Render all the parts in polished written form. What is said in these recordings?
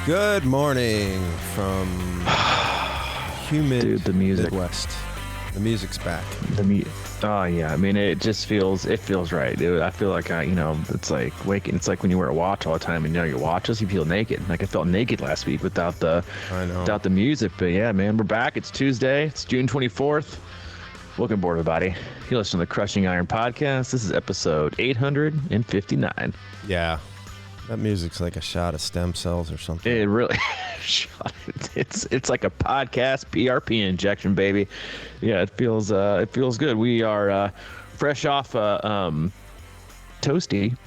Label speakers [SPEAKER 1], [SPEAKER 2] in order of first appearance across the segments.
[SPEAKER 1] Good morning from humid
[SPEAKER 2] the music.
[SPEAKER 1] Midwest. The music's back.
[SPEAKER 2] Oh yeah, I mean it feels right, dude. I feel like it's like waking. It's like when you wear a watch all the time and your watches, you feel naked. Like I felt naked last week without the music. But yeah, man, we're back. It's Tuesday. It's June 24th. Welcome aboard, everybody. You listen to the Crushing Iron podcast. This is episode 859.
[SPEAKER 1] Yeah. That music's like a shot of stem cells or something.
[SPEAKER 2] It really, it's like a podcast PRP injection, baby. Yeah, it feels good. We are fresh off toasty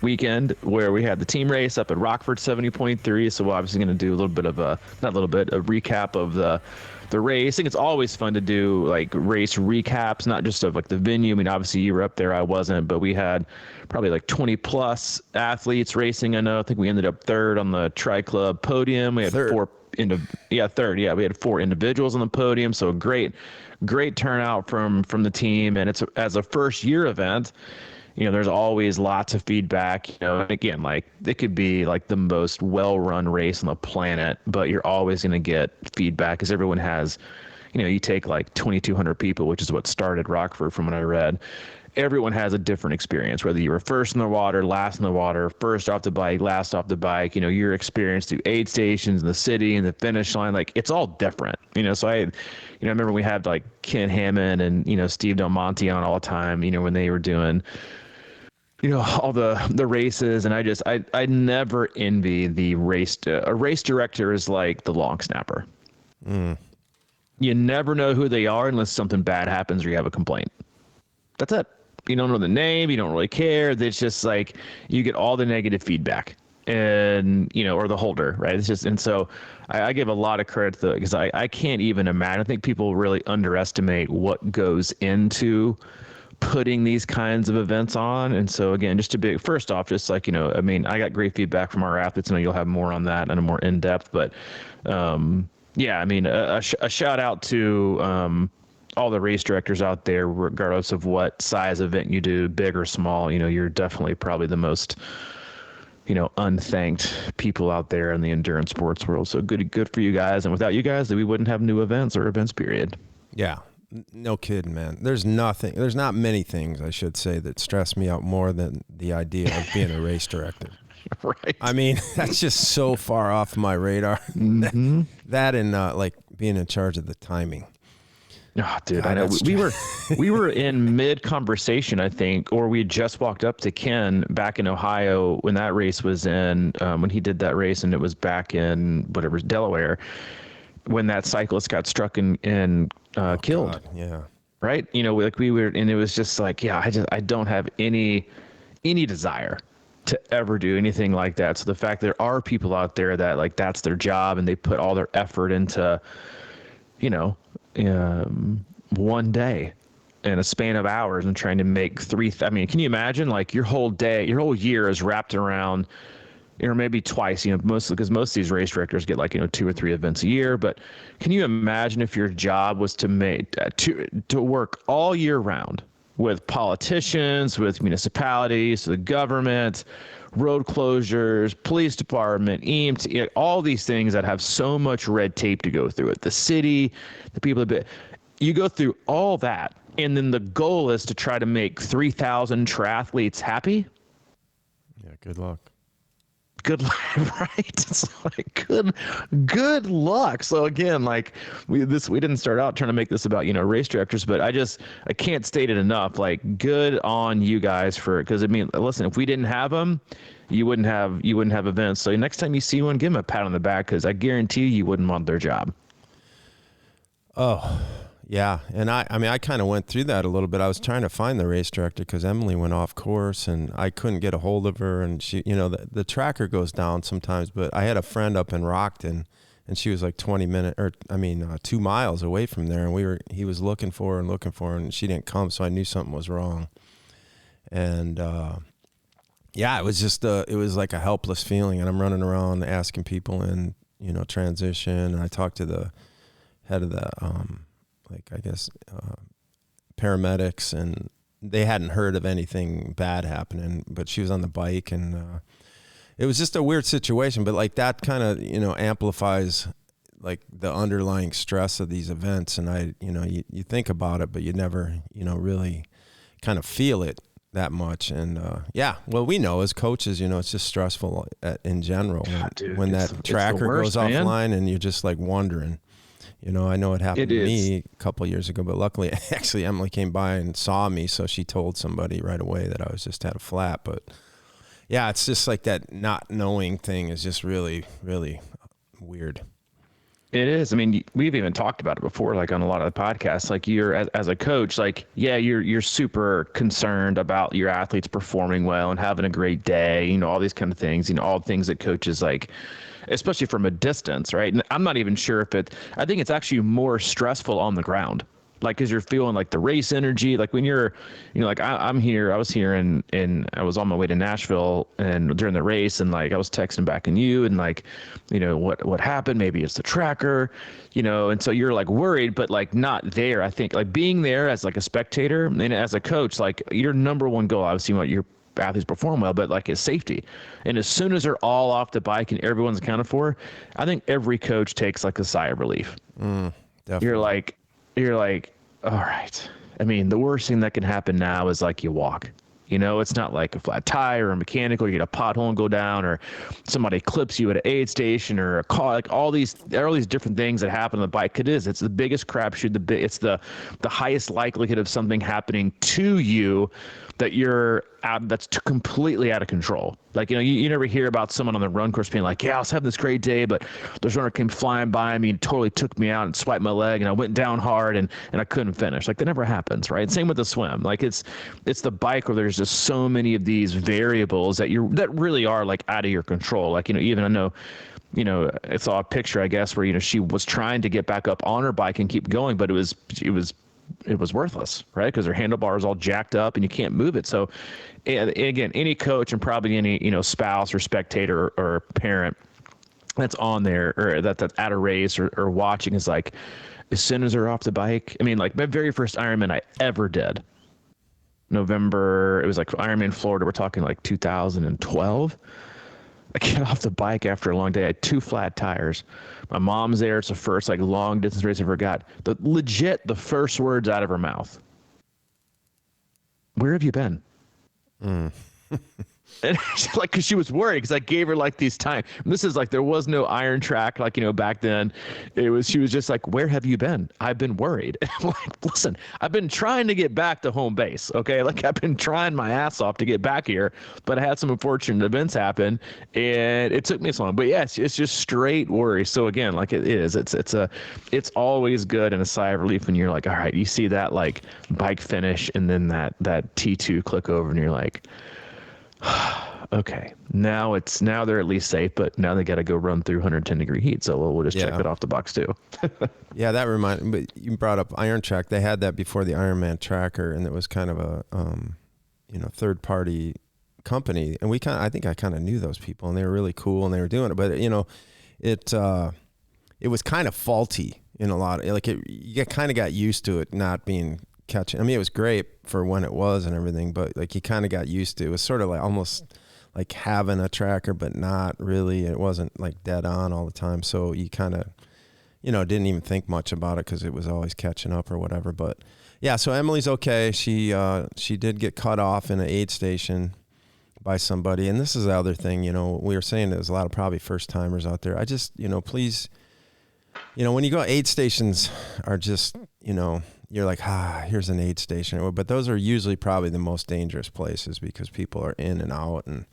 [SPEAKER 2] weekend where we had the team race up at Rockford 70.3. So we're obviously going to do a recap of the race. I think it's always fun to do like race recaps, not just of like the venue. I mean, obviously you were up there, I wasn't, but we had probably like 20 plus athletes racing. I think we ended up third on the Tri Club podium. We had third. We had 4 individuals on the podium. So great turnout from the team. And it's as a first year event, there's always lots of feedback, and again, like it could be like the most well-run race on the planet, but you're always going to get feedback because everyone has, you take like 2,200 people, which is what started Rockford from what I read. Everyone has a different experience, whether you were first in the water, last in the water, first off the bike, last off the bike, your experience through aid stations in the city and the finish line, like it's all different, so I remember we had like Ken Hammond and, Steve Del Monte on all the time, when they were doing, all the races, and I never envy the race. A race director is like the long snapper. You never know who they are unless something bad happens or you have a complaint. That's it. You don't know the name. You don't really care. It's just like you get all the negative feedback and, or the holder, right? It's just, and so I give a lot of credit to because I can't even imagine. I think people really underestimate what goes into putting these kinds of events on. And so again, first off, just like, I got great feedback from our athletes. I know you'll have more on that and a more in-depth, but a shout out to all the race directors out there, regardless of what size event you do, big or small, you're definitely probably the most, unthanked people out there in the endurance sports world. So good for you guys. And without you guys, we wouldn't have new events or events, period.
[SPEAKER 1] Yeah. No kidding, man. There's not many things, I should say, that stress me out more than the idea of being a race director.
[SPEAKER 2] Right.
[SPEAKER 1] I mean, that's just so far off my radar.
[SPEAKER 2] Mm-hmm.
[SPEAKER 1] That and like being in charge of the timing.
[SPEAKER 2] Oh, dude, I know. We were in mid conversation, I think, or we had just walked up to Ken back in Ohio when that race was in, when he did that race, and it was back in Delaware, when that cyclist got struck and killed.
[SPEAKER 1] God, yeah.
[SPEAKER 2] Right. We were, and it was just like, yeah, I don't have any desire to ever do anything like that. So the fact there are people out there that like, that's their job and they put all their effort into, one day in a span of hours and trying to make can you imagine like your whole year is wrapped around, or maybe twice, mostly because most of these race directors get like, 2 or 3 events a year. But can you imagine if your job was to make, to work all year round with politicians, with municipalities, the government, road closures, police department, EMT, all these things that have so much red tape to go through it, the city, the people, you go through all that. And then the goal is to try to make 3,000 triathletes happy.
[SPEAKER 1] Yeah. Good luck.
[SPEAKER 2] Good luck, right? It's like good luck. So again, like we didn't start out trying to make this about race directors, but I can't state it enough. Like good on you guys because listen, if we didn't have them, you wouldn't have events. So next time you see one, give them a pat on the back because I guarantee you wouldn't want their job.
[SPEAKER 1] Oh. Yeah, and I kind of went through that a little bit. I was trying to find the race director because Emily went off course, and I couldn't get a hold of her. And she, the tracker goes down sometimes. But I had a friend up in Rockton, and she was like 2 miles away from there. And he was looking for her, and she didn't come. So I knew something was wrong. And it was just it was like a helpless feeling. And I'm running around asking people in transition. And I talked to the head of the paramedics, and they hadn't heard of anything bad happening, but she was on the bike, and it was just a weird situation, but like that kind of, amplifies like the underlying stress of these events. And you think about it, but you never, really kind of feel it that much. And well, we know as coaches, it's just stressful in general when that tracker goes offline and you're just like wondering. I know it happened to me a couple of years ago, but luckily, actually, Emily came by and saw me, so she told somebody right away that I was just had a flat. But yeah, it's just like that not knowing thing is just really, really weird.
[SPEAKER 2] It is. I mean, we've even talked about it before, like on a lot of the podcasts. Like you're as a coach, like you're super concerned about your athletes performing well and having a great day. All these kind of things. All the things that coaches like, especially from a distance, right? And I'm not even sure if I think it's actually more stressful on the ground. Like, cause you're feeling like the race energy, like when you're, like I was here and I was on my way to Nashville and during the race and like, I was texting back and you and like, what happened? Maybe it's the tracker, and so you're like worried, but like not there. I think like being there as like a spectator and as a coach, like your number one goal, obviously what your athletes perform well, but like is safety. And as soon as they're all off the bike and everyone's accounted for, I think every coach takes like a sigh of relief.
[SPEAKER 1] Definitely.
[SPEAKER 2] You're like, all right. I mean, the worst thing that can happen now is like you walk. It's not like a flat tire or a mechanical, you get a pothole and go down, or somebody clips you at an aid station or a car, like all these different things that happen on the bike. It's the biggest crapshoot. It's the highest likelihood of something happening to you that you're out, that's completely out of control. Like, you never hear about someone on the run course being like, yeah, I was having this great day, but this runner came flying by me and totally took me out and swiped my leg and I went down hard and I couldn't finish. Like that never happens, right? Same with the swim. Like it's the bike where there's just so many of these variables that really are like out of your control. Like, even I know, I saw a picture, I guess, where, she was trying to get back up on her bike and keep going, but it was worthless, right? Because her handlebar is all jacked up and you can't move it. So again, any coach and probably any, spouse or spectator or parent that's on there or that's at a race or watching is like, as soon as they're off the bike, I mean, like my very first Ironman I ever did, November, it was like Ironman Florida. We're talking like 2012. I get off the bike after a long day. I had 2 flat tires. My mom's there. It's the first like long distance race I ever got. The first words out of her mouth. Where have you been? And like, cause she was worried because I gave her like these time. And this is like, there was no iron track. Like, back then she was just like, where have you been? I've been worried. I'm like, listen, I've been trying to get back to home base. Okay. Like I've been trying my ass off to get back here, but I had some unfortunate events happen and it took me so long, but yes, it's just straight worry. So again, like it's always good and a sigh of relief when you're like, all right, you see that like bike finish and then that T2 click over and you're like, okay, now they're at least safe, but now they got to go run through 110-degree heat. So we'll just check that off the box too.
[SPEAKER 1] Yeah, that reminded me. But you brought up Iron Track. They had that before the Ironman tracker, and it was kind of a third-party company. And I think I kind of knew those people, and they were really cool, and they were doing it. But it was kind of faulty in a lot. You kind of got used to it not being catching. I mean, it was great for when it was and everything, but like you kind of got used to it. It was sort of like almost like having a tracker, but not really. It wasn't like dead on all the time. So you kind of, didn't even think much about it because it was always catching up or whatever. But yeah, so Emily's okay. She did get cut off in an aid station by somebody. And this is the other thing, we were saying there's a lot of probably first timers out there. I just, please, when you go, aid stations are just, you're like, here's an aid station. But those are usually probably the most dangerous places because people are in and out and,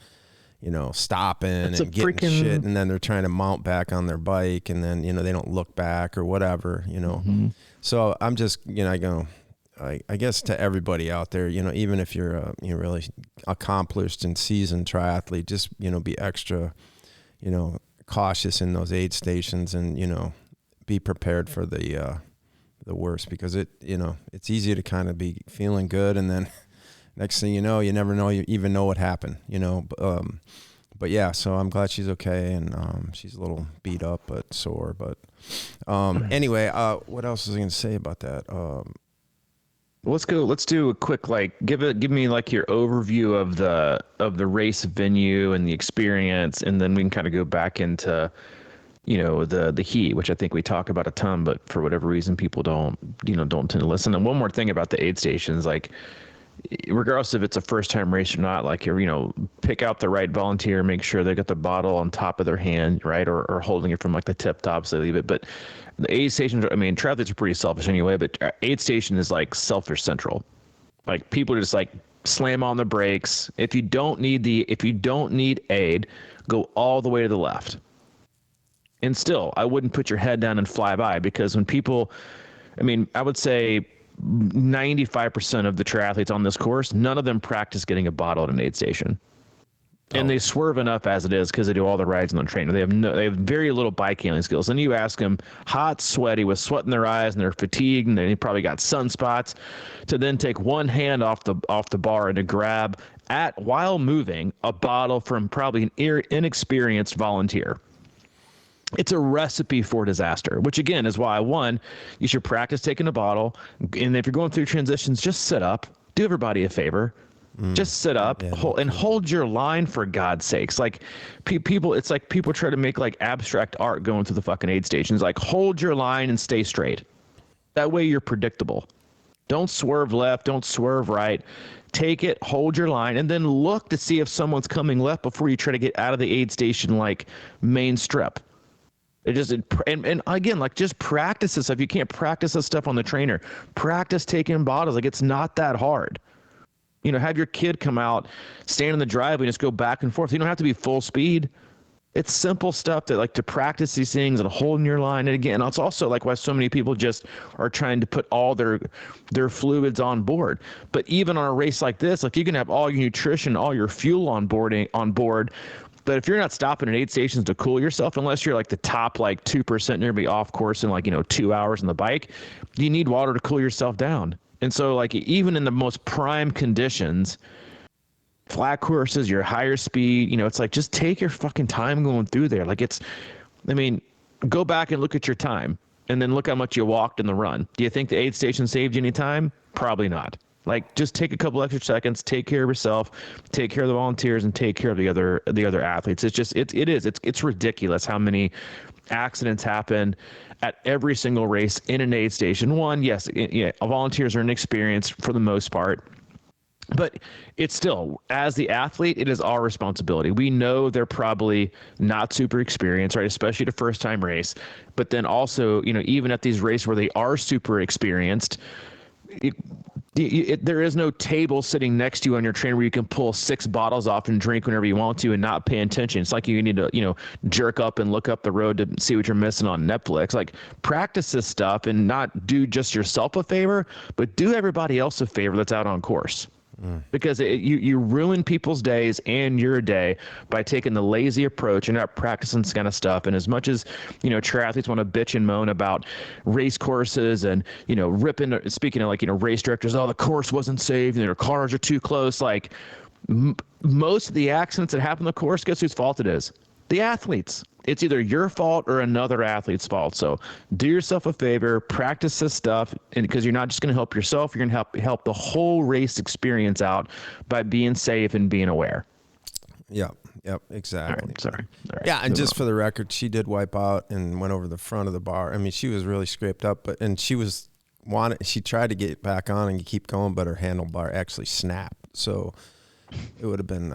[SPEAKER 1] stopping and getting shit. And then they're trying to mount back on their bike and then, they don't look back or whatever,
[SPEAKER 2] Mm-hmm.
[SPEAKER 1] So I'm just, I guess to everybody out there, even if you're a really accomplished and seasoned triathlete, just, be extra, cautious in those aid stations and, be prepared for the worst because it's easy to kind of be feeling good and then next thing you know, you never know, you even know what happened, but yeah, so I'm glad she's okay and she's a little beat up but sore, but anyway, what else was I going to say about that?
[SPEAKER 2] Let's go. Let's do a quick give me like your overview of the race venue and the experience, and then we can kind of go back into the heat, which I think we talk about a ton, but for whatever reason people don't tend to listen. And one more thing about the aid stations, like regardless if it's a first time race or not, like pick out the right volunteer, make sure they got the bottle on top of their hand, right, or holding it from like the tip top so they leave it. But the aid stations, I mean, triathletes are pretty selfish anyway, but aid station is like selfish central. Like people just like slam on the brakes. If you don't need aid, go all the way to the left. And still, I wouldn't put your head down and fly by, because when people, I mean, I would say 95% of the triathletes on this course, none of them practice getting a bottle at an aid station. And they swerve enough as it is because they do all the rides on the trainer. They have very little bike handling skills. Then you ask them, hot, sweaty, with sweat in their eyes, and they're fatigued, and they probably got sunspots, to then take one hand off the bar and to grab while moving a bottle from probably an inexperienced volunteer. It's a recipe for disaster, which again is why, one, you should practice taking a bottle. And if you're going through transitions, just sit up. Do everybody a favor. Just sit up and hold your line, for God's sakes. Like people, it's like people try to make like abstract art going through the fucking aid stations. Like, hold your line and stay straight. That way you're predictable. Don't swerve left. Don't swerve right. Take it, hold your line, and then look to see if someone's coming left before you try to get out of the aid station like main strip. And again, like, just practice this stuff. If you can't practice this stuff on the trainer, practice taking bottles. Like, it's not that hard. Have your kid come out, stand in the driveway, and just go back and forth. You don't have to be full speed. It's simple stuff that, like, to practice these things and holding your line. And again, it's also like why so many people just are trying to put all their fluids on board. But even on a race like this, like, you can have all your nutrition, all your fuel on board. But if you're not stopping at aid stations to cool yourself, unless you're like the top like 2% and you're gonna be off course in like 2 hours on the bike, you need water to cool yourself down. And so, like, even in the most prime conditions, flat courses, your higher speed, it's like, just take your fucking time going through there. Like, go back and look at your time, and then look how much you walked in the run. Do you think the aid station saved you any time? Probably not. Like, just take a couple extra seconds, take care of yourself, take care of the volunteers, and take care of the other athletes. It's ridiculous how many accidents happen at every single race in an aid station. One, yes, volunteers are inexperienced for the most part, but it's still, as the athlete, it is our responsibility. We know they're probably not super experienced, right? Especially the first time race. But then also, even at these races where they are super experienced, there is no table sitting next to you on your train where you can pull 6 bottles off and drink whenever you want to and not pay attention. It's like you need to, jerk up and look up the road to see what you're missing on Netflix. Like, practice this stuff and not do just yourself a favor, but do everybody else a favor that's out on course. Because you ruin people's days and your day by taking the lazy approach and not practicing this kind of stuff. And as much as triathletes want to bitch and moan about race courses and ripping, speaking of race directors, the course wasn't safe and their cars are too close. Like, most of the accidents that happen on the course, guess whose fault it is? The athletes. It's either your fault or another athlete's fault. So do yourself a favor, practice this stuff, and because you're not just going to help yourself, you're going to help the whole race experience out by being safe and being aware.
[SPEAKER 1] Yep, exactly.
[SPEAKER 2] All right, sorry. All right,
[SPEAKER 1] yeah, and just for the record, she did wipe out and went over the front of the bar. I mean, she was really scraped up, and she tried to get back on and keep going, but her handlebar actually snapped. So it would have been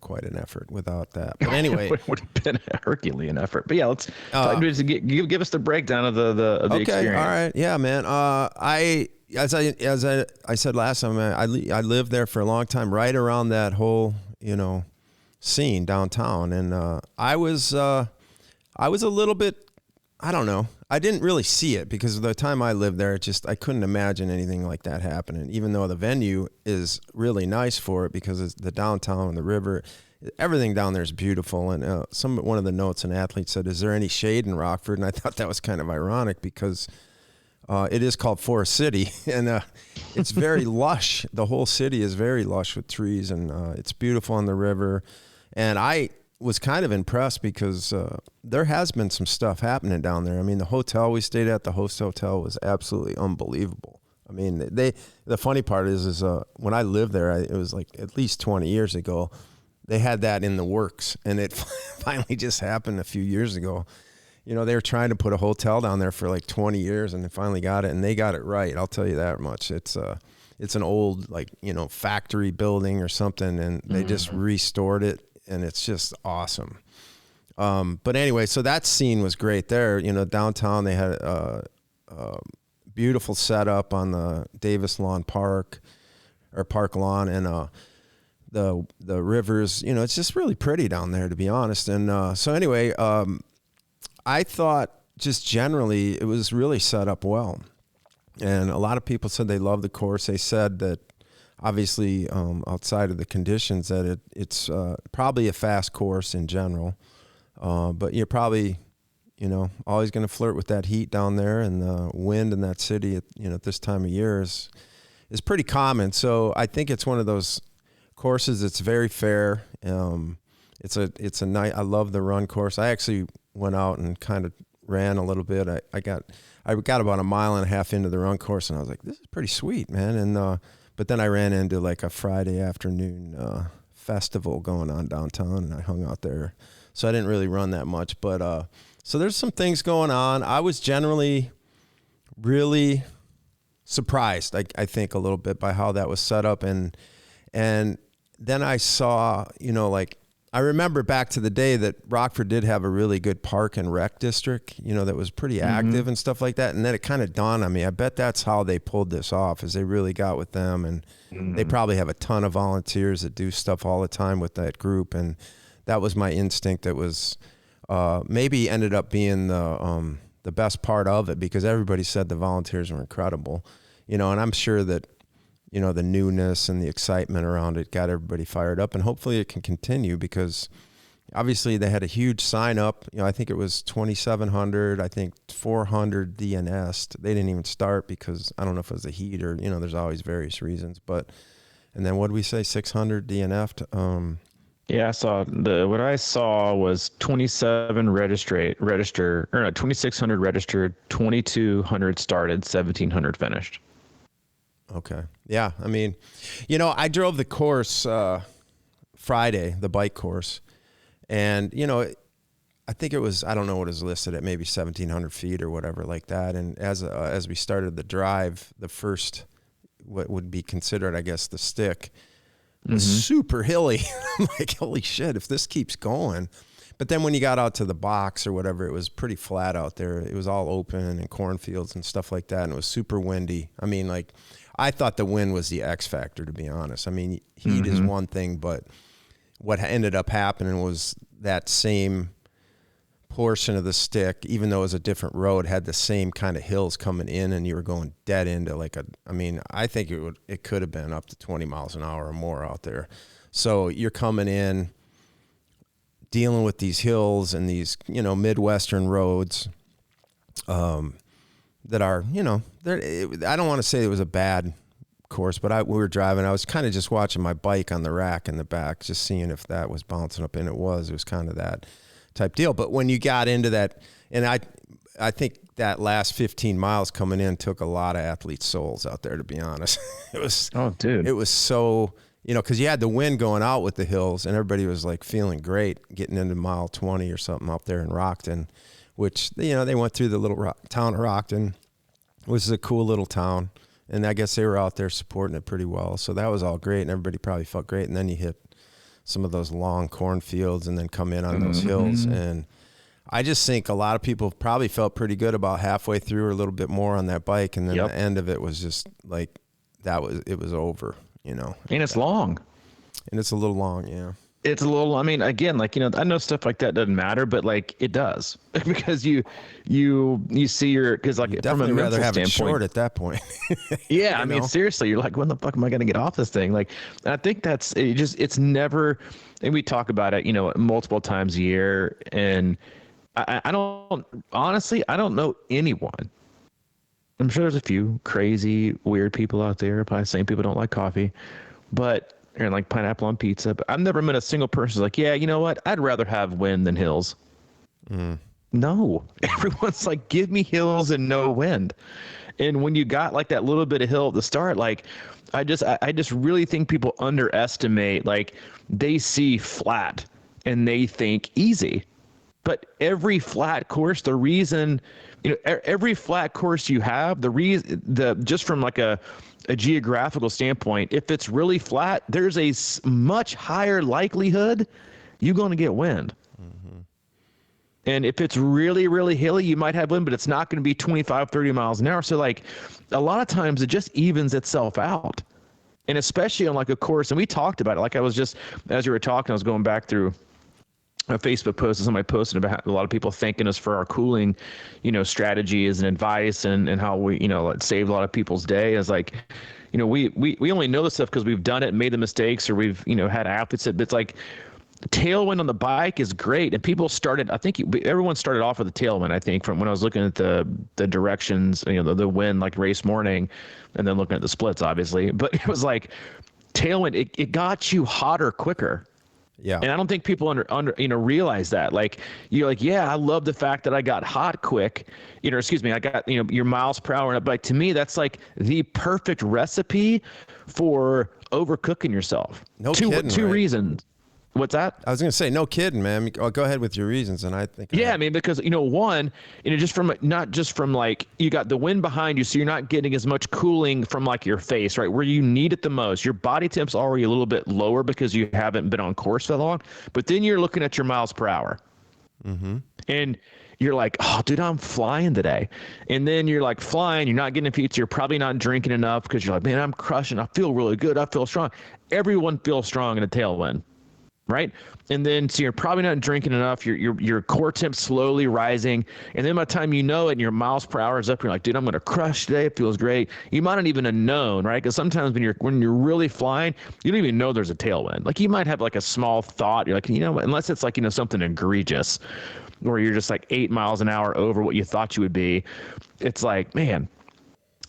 [SPEAKER 1] quite an effort without that. But anyway,
[SPEAKER 2] it would have been a Herculean effort. But yeah, let's give us the breakdown of the
[SPEAKER 1] okay,
[SPEAKER 2] experience.
[SPEAKER 1] All right, yeah, man. As I said last time, I lived there for a long time, right around that whole scene downtown, and I was a little bit, I don't know. I didn't really see it because of the time I lived there. I couldn't imagine anything like that happening, even though the venue is really nice for it because it's the downtown and the river. Everything down there is beautiful. And one of the notes, an athlete said, "Is there any shade in Rockford?" And I thought that was kind of ironic because it is called Forest City, and it's very lush. The whole city is very lush with trees, and it's beautiful on the river. And I was kind of impressed because there has been some stuff happening down there. I mean, the hotel we stayed at, the host hotel, was absolutely unbelievable. I mean, the funny part is when I lived there, it was like at least 20 years ago, they had that in the works, and it finally just happened a few years ago. You know, they were trying to put a hotel down there for like 20 years, and they finally got it, and they got it right. I'll tell you that much. It's an old, like, you know, factory building or something, and they just restored it, and it's just awesome. But anyway, so that scene was great there. You know, downtown they had beautiful setup on the Davis Lawn Park or Park Lawn, and the rivers. You know, it's just really pretty down there, to be honest. And so anyway, I thought just generally it was really set up well, and a lot of people said they loved the course. They said that obviously outside of the conditions that it's probably a fast course in general, but you're probably, you know, always going to flirt with that heat down there, and the wind in that city at, you know, at this time of year is pretty common. So I think it's one of those courses that's very fair. It's a nice. I love the run course. I actually went out and kind of ran a little bit. I got about a mile and a half into the run course, and I was like, this is pretty sweet, man. And but then I ran into like a Friday afternoon festival going on downtown, and I hung out there. So I didn't really run that much, but so there's some things going on. I was generally really surprised, I think, a little bit by how that was set up. And then I saw, you know, like, I remember back to the day that Rockford did have a really good park and rec district, you know, that was pretty active and stuff like that. And then it kind of dawned on me, I bet that's how they pulled this off, is they really got with them. And they probably have a ton of volunteers that do stuff all the time with that group. And that was my instinct. That was maybe ended up being the best part of it, because everybody said the volunteers were incredible, you know, and I'm sure that, you know, the newness and the excitement around it got everybody fired up, and hopefully it can continue, because obviously they had a huge sign up. You know, I think it was 2,700, I think 400 DNS'd. They didn't even start because I don't know if it was the heat or, you know, there's always various reasons, but, and then what did we say, 600 DNF'd?
[SPEAKER 2] Yeah, what I saw was 27 register, or no, 2,600 registered, 2,200 started, 1,700 finished.
[SPEAKER 1] Okay. Yeah. I mean, you know, I drove the course Friday, the bike course, and, you know, I think it was, I don't know what is listed at, maybe 1,700 feet or whatever like that. And as we started the drive, the first, what would be considered, I guess, the stick, was super hilly. I'm like, holy shit, if this keeps going. But then when you got out to the box or whatever, it was pretty flat out there. It was all open and cornfields and stuff like that. And it was super windy. I mean, like, I thought the wind was the X factor, to be honest. I mean, heat is one thing, but what ended up happening was that same portion of the stick, even though it was a different road, had the same kind of hills coming in, and you were going dead into like I think it could have been up to 20 miles an hour or more out there. So you're coming in, dealing with these hills and these, you know, Midwestern roads, that are, you know, I don't want to say it was a bad course, but we were driving. I was kind of just watching my bike on the rack in the back, just seeing if that was bouncing up, and it was kind of that type deal. But when you got into that, and I think that last 15 miles coming in took a lot of athletes' souls out there, to be honest. It was, it was so, you know, because you had the wind going out with the hills, and everybody was like feeling great getting into mile 20 or something up there in Rockton, which, you know, they went through the little town of Rockton, which is a cool little town. And I guess they were out there supporting it pretty well. So that was all great, and everybody probably felt great. And then you hit some of those long cornfields and then come in on those hills. And I just think a lot of people probably felt pretty good about halfway through or a little bit more on that bike. And then the end of it was just like, it was over, you know.
[SPEAKER 2] And it's long.
[SPEAKER 1] And it's a little long, yeah.
[SPEAKER 2] It's a little, I mean, again, like, you know, I know stuff like that doesn't matter, but like it does, because you see because like,
[SPEAKER 1] you'd definitely
[SPEAKER 2] from a
[SPEAKER 1] rather have it
[SPEAKER 2] standpoint,
[SPEAKER 1] short at that point.
[SPEAKER 2] yeah. I mean, seriously, you're like, when the fuck am I going to get off this thing? Like, and I think it's never, and we talk about it, you know, multiple times a year. And I don't know anyone. I'm sure there's a few crazy, weird people out there, probably saying people don't like coffee, but and like pineapple on pizza, but I've never met a single person who's like, yeah, you know what? I'd rather have wind than hills. No, everyone's like, give me hills and no wind. And when you got like that little bit of hill at the start, like I just really think people underestimate, like they see flat and they think easy. But every flat course, the reason, every flat course you have, just from like a geographical standpoint, if it's really flat, there's a much higher likelihood you're going to get wind. And if it's really, really hilly, you might have wind, but it's not going to be 25, 30 miles an hour. So like a lot of times it just evens itself out. And especially on like a course, and we talked about it, like I was just, as you were talking, I was going back through a Facebook post and somebody posted about a lot of people thanking us for our cooling, strategies and advice and how we, it saved a lot of people's day. As like, we only know this stuff because we've done it and made the mistakes, or we've, had athletes that, but it's like, tailwind on the bike is great. And people started, I think everyone started off with the tailwind, I think, from when I was looking at the directions, the wind, like race morning, and then looking at the splits, obviously. But it was like tailwind, it got you hotter quicker.
[SPEAKER 1] Yeah.
[SPEAKER 2] And I don't think people realize that. Like, you're like, yeah, I love the fact that I got hot quick, I got, your miles per hour. But to me, that's like the perfect recipe for overcooking yourself.
[SPEAKER 1] No kidding,
[SPEAKER 2] two
[SPEAKER 1] right?
[SPEAKER 2] reasons. What's that?
[SPEAKER 1] I was going to say, no kidding, man. Go ahead with your reasons. And I think,
[SPEAKER 2] yeah, I mean, because, one, not just from like, you got the wind behind you, so you're not getting as much cooling from like your face, right? Where you need it the most. Your body temp's already a little bit lower because you haven't been on course that long, but then you're looking at your miles per hour. Mm-hmm. And you're like, oh, dude, I'm flying today. And then you're like flying, you're not getting pizza, you're probably not drinking enough because you're like, man, I'm crushing. I feel really good. I feel strong. Everyone feels strong in a tailwind. Right. And then, so you're probably not drinking enough. Your core temp slowly rising. And then by the time you know it and your miles per hour is up, you're like, dude, I'm going to crush today. It feels great. You might not even have known, right? Because sometimes when you're really flying, you don't even know there's a tailwind. Like you might have like a small thought. You're like, unless it's like, something egregious where you're just like 8 miles an hour over what you thought you would be. It's like, man,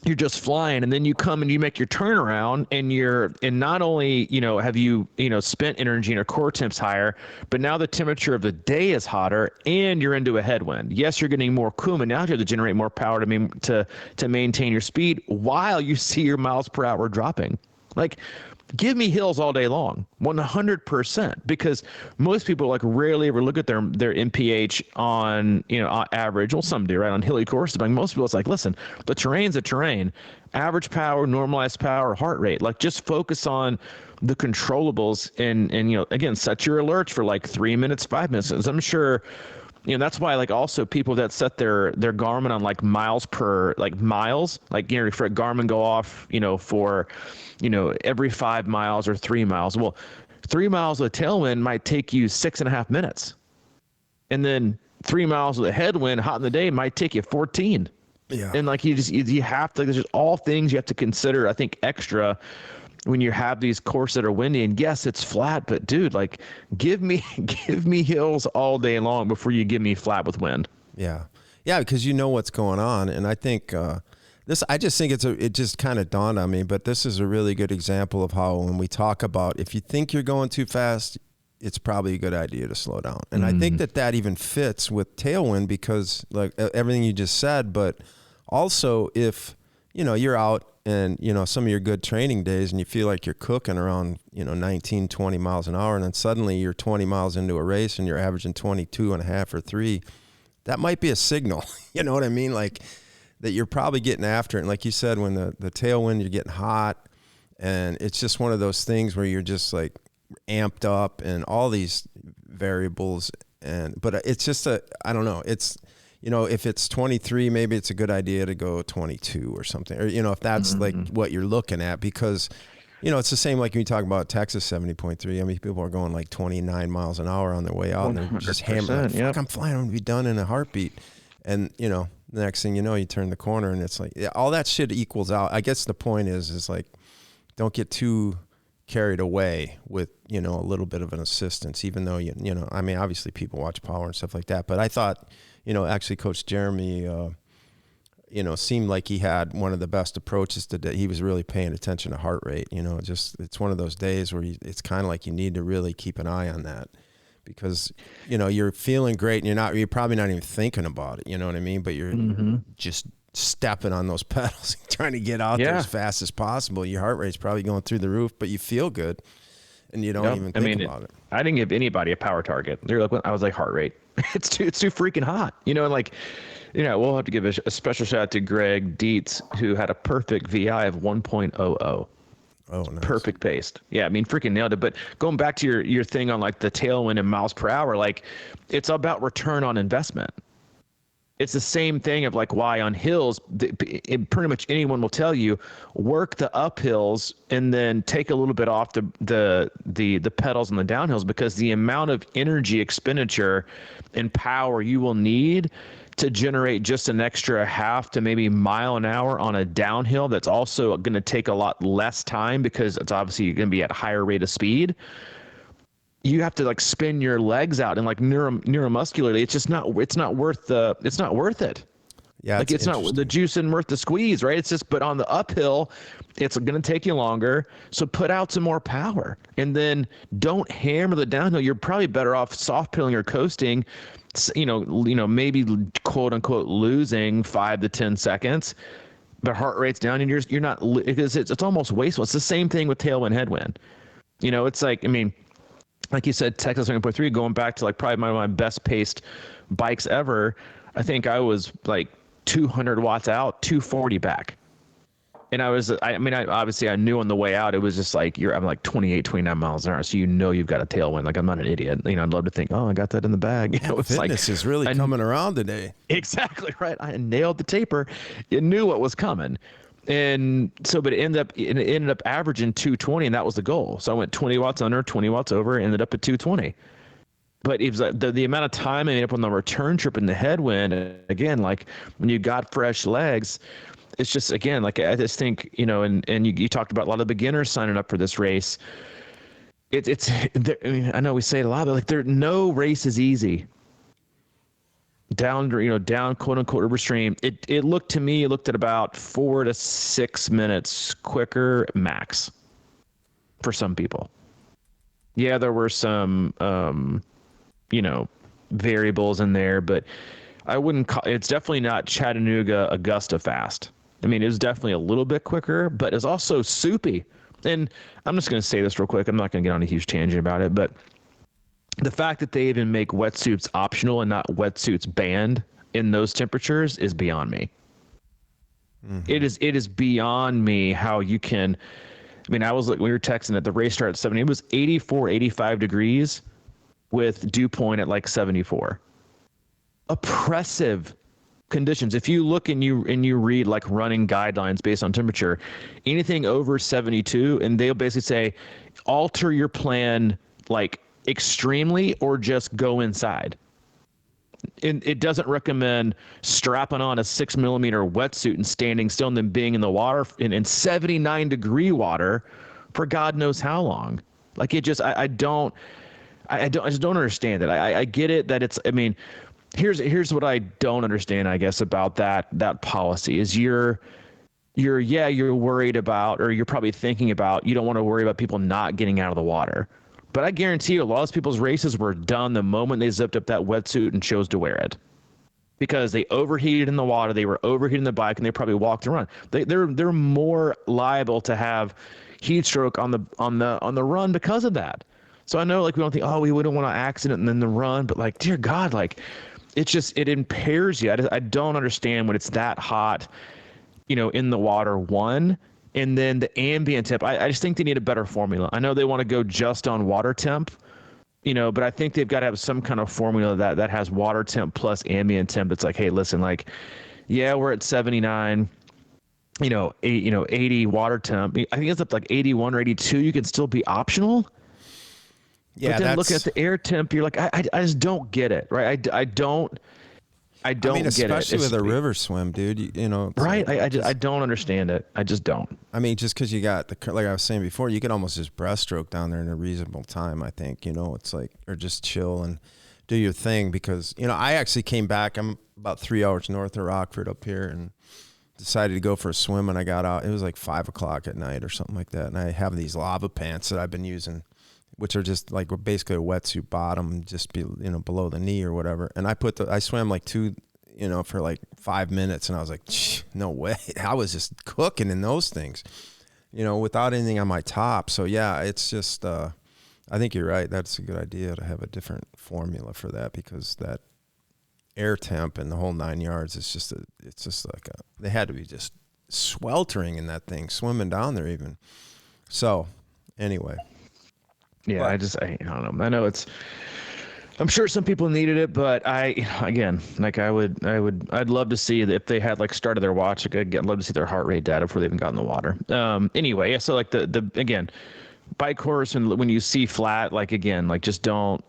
[SPEAKER 2] you're just flying, and then you come and you make your turnaround, and not only have you spent energy and your core temp's higher, but now the temperature of the day is hotter and you're into a headwind. Yes, you're getting more Kuma. Now you have to generate more power to maintain your speed while you see your miles per hour dropping. Like, give me hills all day long, 100%, because most people like rarely ever look at their MPH on, on average. Well, some do, right? On hilly courses, but most people, it's like, listen, the terrain's a terrain, average power, normalized power, heart rate, like just focus on the controllables and, again, set your alerts for like 3 minutes, 5 minutes. As I'm sure, that's why like also people that set their Garmin on like miles per, like miles, like, for a Garmin go off, for, every 5 miles or 3 miles. Well, 3 miles of tailwind might take you 6.5 minutes. And then 3 miles of the headwind hot in the day might take you 14.
[SPEAKER 1] Yeah.
[SPEAKER 2] And like, you have to, there's just all things you have to consider, I think, extra when you have these courses that are windy. And yes, it's flat, but dude, like give me hills all day long before you give me flat with wind.
[SPEAKER 1] Yeah. Yeah. Because you know what's going on. And I think, I just think it just kind of dawned on me, but this is a really good example of how when we talk about, if you think you're going too fast, it's probably a good idea to slow down. And I think that even fits with tailwind because like everything you just said, but also if, you're out and, some of your good training days and you feel like you're cooking around, 19, 20 miles an hour, and then suddenly you're 20 miles into a race and you're averaging 22.5 or 3, that might be a signal. You know what I mean? Like that you're probably getting after it. And like you said, when the tailwind, you're getting hot, and it's just one of those things where you're just like amped up and all these variables. But it's just I don't know. It's, if it's 23, maybe it's a good idea to go 22 or something, or, if that's like what you're looking at, because, it's the same like when you talk about Texas 70.3. I mean, people are going like 29 miles an hour on their way out and they're just hammering. Fuck, I'm flying. I'm going to be done in a heartbeat. And, the next thing you know, you turn the corner and it's like, all that shit equals out. I guess the point is like, don't get too carried away with, a little bit of an assistance, even though, I mean, obviously people watch power and stuff like that. But I thought, actually Coach Jeremy, seemed like he had one of the best approaches today. He was really paying attention to heart rate, it's one of those days where it's kind of like you need to really keep an eye on that. Because, you're feeling great and you're probably not even thinking about it, you know what I mean? But you're just stepping on those pedals, trying to get out there as fast as possible. Your heart rate's probably going through the roof, but you feel good, and you don't even think about it.
[SPEAKER 2] I didn't give anybody a power target. They're like, I was like, heart rate. It's too freaking hot, you know. And like, you know, we'll have to give a special shout out to Greg Dietz, who had a perfect VI of 1.00.
[SPEAKER 1] Oh, nice.
[SPEAKER 2] Perfect paced. Yeah, I mean, freaking nailed it. But going back to your thing on like the tailwind and miles per hour, like it's about return on investment. It's the same thing of like why on hills, pretty much anyone will tell you, work the uphills and then take a little bit off the pedals on the downhills, because the amount of energy expenditure and power you will need to generate just an extra half to maybe mile an hour on a downhill that's also going to take a lot less time because it's obviously going to be at a higher rate of speed. You have to like spin your legs out and like neuromuscularly, it's not worth it.
[SPEAKER 1] Yeah.
[SPEAKER 2] Like it's not the juice isn't worth the squeeze, right? It's just, but on the uphill, it's going to take you longer. So put out some more power and then don't hammer the downhill. You're probably better off soft pedaling or coasting, you know, maybe quote unquote losing 5 to 10 seconds, but heart rate's down and you're not, because it's almost wasteful. It's the same thing with tailwind, headwind. You know, it's like, I mean, like you said, Texas 70.3, going back to like probably my best paced bikes ever. I think I was like 200 watts out, 240 back. And I obviously I knew on the way out, it was just like, I'm like 28, 29 miles an hour. So, you know, you've got a tailwind. Like I'm not an idiot. You know, I'd love to think, oh, I got that in the bag. You know, it's
[SPEAKER 1] fitness is really coming around today.
[SPEAKER 2] Exactly right. I nailed the taper. You knew what was coming. And so, but it ended up averaging 220, and that was the goal. So I went 20 watts under, 20 watts over, ended up at 220. But it was like the amount of time I ended up on the return trip in the headwind. Again, like when you got fresh legs, it's just, again, like I just think, you know, and you talked about a lot of beginners signing up for this race. I mean, I know we say it a lot, but like no race is easy. Down quote unquote river stream. It looked at about 4 to 6 minutes quicker max for some people. Yeah, there were some variables in there, but I wouldn't it's definitely not Chattanooga Augusta fast. I mean, it was definitely a little bit quicker, but it's also soupy. And I'm just going to say this real quick. I'm not going to get on a huge tangent about it, but the fact that they even make wetsuits optional and not wetsuits banned in those temperatures is beyond me. Mm-hmm. It is beyond me how you can. I mean, we were texting at the race start at 70. It was 84, 85 degrees with dew point at like 74. Oppressive conditions. If you look and you read like running guidelines based on temperature, anything over 72, and they'll basically say alter your plan like extremely or just go inside. It doesn't recommend strapping on a 6mm wetsuit and standing still and then being in the water in 79-degree water for God knows how long. Like it just, I just don't understand it. I get it that it's, I mean, here's what I don't understand, I guess, about that policy is you're worried about, or you're probably thinking about, you don't want to worry about people not getting out of the water. But I guarantee you a lot of people's races were done the moment they zipped up that wetsuit and chose to wear it. Because they overheated in the water, they were overheating the bike, and they probably walked and run. They're more liable to have heat stroke on the run because of that. So I know, like, we don't think, we wouldn't want an accident and then the run, but like, dear God, like, it impairs you. I don't understand when it's that hot, in the water, one. And then the ambient temp, I just think they need a better formula. I know they want to go just on water temp, but I think they've got to have some kind of formula that has water temp plus ambient temp. It's like, hey, listen, like, yeah, we're at 79, 80 water temp. I think it's up to like 81 or 82. You can still be optional. Yeah, but then looking at the air temp, you're like, I just don't get it, right? I don't get it.
[SPEAKER 1] Especially with a river swim, dude.
[SPEAKER 2] Right? Like, I don't understand it. I just don't.
[SPEAKER 1] I mean, just because you got like I was saying before, you could almost just breaststroke down there in a reasonable time. I think it's like, or just chill and do your thing because I actually came back. I'm about 3 hours north of Rockford up here and decided to go for a swim. And I got out. It was like 5 o'clock at night or something like that. And I have these lava pants that I've been using, which are just like basically a wetsuit bottom, just below the knee or whatever. And I swam like 2, for like 5 minutes, and I was like, no way. I was just cooking in those things, without anything on my top. So yeah, it's just, I think you're right. That's a good idea to have a different formula for that, because that air temp and the whole 9 yards is just they had to be just sweltering in that thing, swimming down there even. So anyway.
[SPEAKER 2] Yeah, I don't know. I know I'm sure some people needed it, but I'd love to see if they had like started their watch. I'd love to see their heart rate data before they even got in the water. Anyway, yeah, so like the again, bike course, and when you see flat, like again, like just don't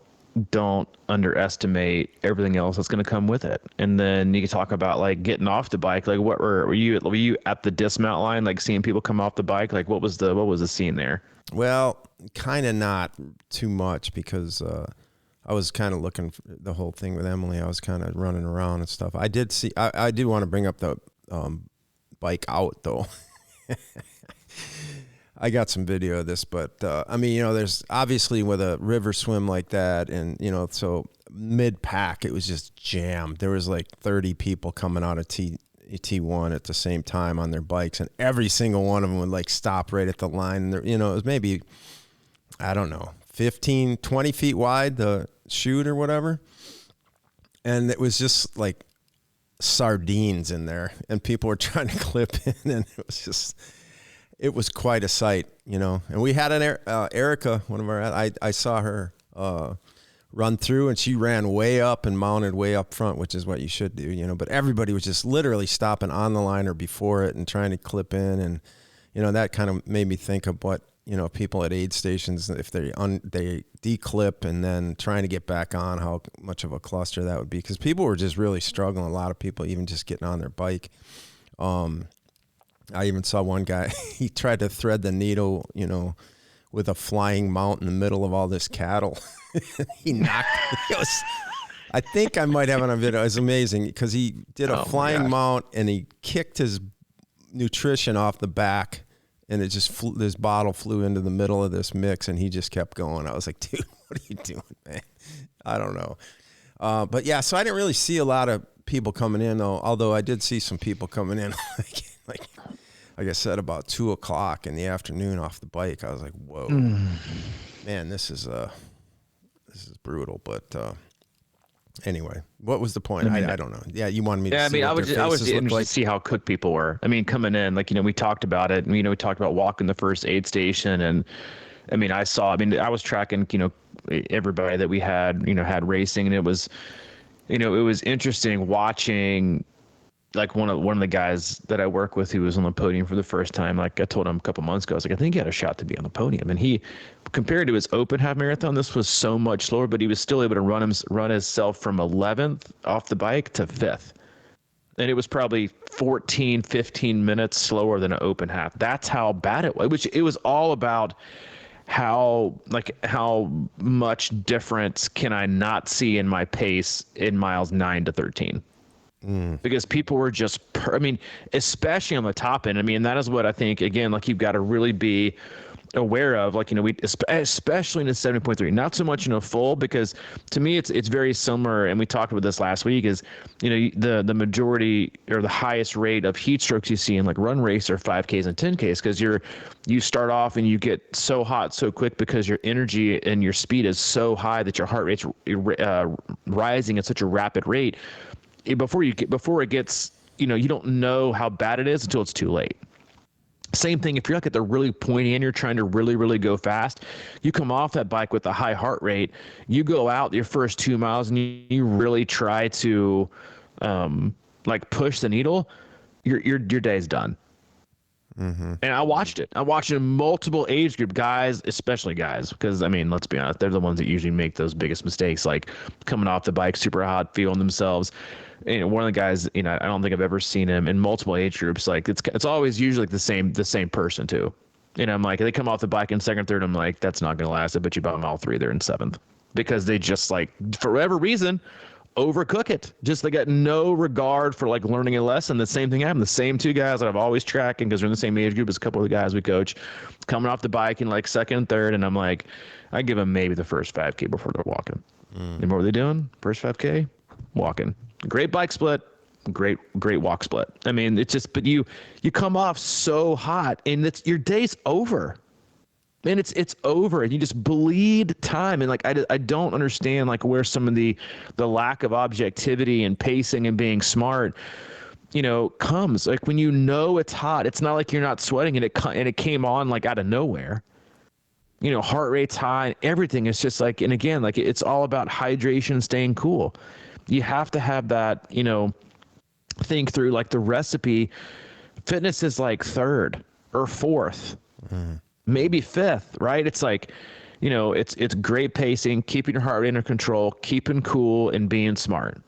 [SPEAKER 2] underestimate everything else that's going to come with it. And then you can talk about like getting off the bike. Like what were you at the dismount line, like seeing people come off the bike? Like what was the scene there?
[SPEAKER 1] Well, kind of not too much, because I was kind of looking for the whole thing with Emily. I was kind of running around and stuff. I did want to bring up the bike out though. I got some video of this, but I mean, there's obviously with a river swim like that, and so mid pack it was just jammed. There was like 30 people coming out of T1 at the same time on their bikes, and every single one of them would like stop right at the line. And it was maybe, I don't know, 15, 20 feet wide, the chute or whatever. And it was just like sardines in there, and people were trying to clip in, and it was quite a sight, and we had an Erica, one of our, I saw her run through, and she ran way up and mounted way up front, which is what you should do, but everybody was just literally stopping on the line or before it and trying to clip in. And, that kind of made me think of what, people at aid stations, if they declip and then trying to get back on, how much of a cluster that would be. Cause people were just really struggling. A lot of people even just getting on their bike. I even saw one guy, he tried to thread the needle, with a flying mount in the middle of all this cattle. He knocked it. I think I might have it on video. It was amazing, because he did a flying mount, and he kicked his nutrition off the back, and it just this bottle flew into the middle of this mix, and he just kept going. I was like, dude, what are you doing, man? I don't know. But yeah, so I didn't really see a lot of people coming in, though, although I did see some people coming in like I said, about 2:00 in the afternoon off the bike. I was like, whoa, man, this is brutal. But anyway, what was the point? I don't know. Yeah, you wanted me to see what their faces looked like?
[SPEAKER 2] To see how cooked people were. I mean, coming in, like, we talked about it. We talked about walking the first aid station. And I mean, I was tracking, everybody that we had, had racing. And it was, it was interesting watching, like one of the guys that I work with who was on the podium for the first time. Like I told him a couple months ago, I was like, I think he had a shot to be on the podium. And he, compared to his open half marathon, this was so much slower, but he was still able to run himself from 11th off the bike to 5th. And it was probably 14, 15 minutes slower than an open half. That's how bad it was, which it was all about how much difference can I not see in my pace in miles 9 to 13. Because people were just, especially on the top end. That is what I think, again, like you've got to really be aware of, like, especially in the 70.3, not so much, full, because to me, it's very similar. And we talked about this last week is, the majority or the highest rate of heat strokes you see in like run race are 5Ks and 10Ks. Cause you start off and you get so hot so quick because your energy and your speed is so high that your heart rate's rising at such a rapid rate. Before it gets, you don't know how bad it is until it's too late. Same thing if you're like at the really pointy end, you're trying to really, really go fast. You come off that bike with a high heart rate. You go out your first 2 miles and you really try to like push the needle. Your day's done. Mm-hmm. And I watched it. I watched it in multiple age group guys, especially guys, because let's be honest, they're the ones that usually make those biggest mistakes, like coming off the bike super hot, feeling themselves. One of the guys, I don't think I've ever seen him in multiple age groups. Like it's always usually like the same person too. I'm like, they come off the bike in second, third. I'm like, that's not gonna last. I bet you about mile 3 they're in 7th, because they just like, for whatever reason, overcook it. Just they got no regard for like learning a lesson. The same thing happened. The same 2 guys that I've always tracking, because they're in the same age group as a couple of the guys we coach, coming off the bike in like second and third, and I'm like, I give them maybe the first 5K before they're walking. And what were they doing? First 5K, walking. Great bike split. great walk split. I mean, it's just, but you come off so hot and your day's over. And it's over, and you just bleed time. And like I don't understand like where some of the lack of objectivity and pacing and being smart, comes. Like when it's hot, it's not like you're not sweating and it came on like out of nowhere. Heart rate's high, and everything is just like, and again, like it's all about hydration, staying cool. You have to have that, think through like the recipe. Fitness is like third or fourth. Maybe fifth, right? It's like, it's great pacing, keeping your heart rate under control, keeping cool, and being smart.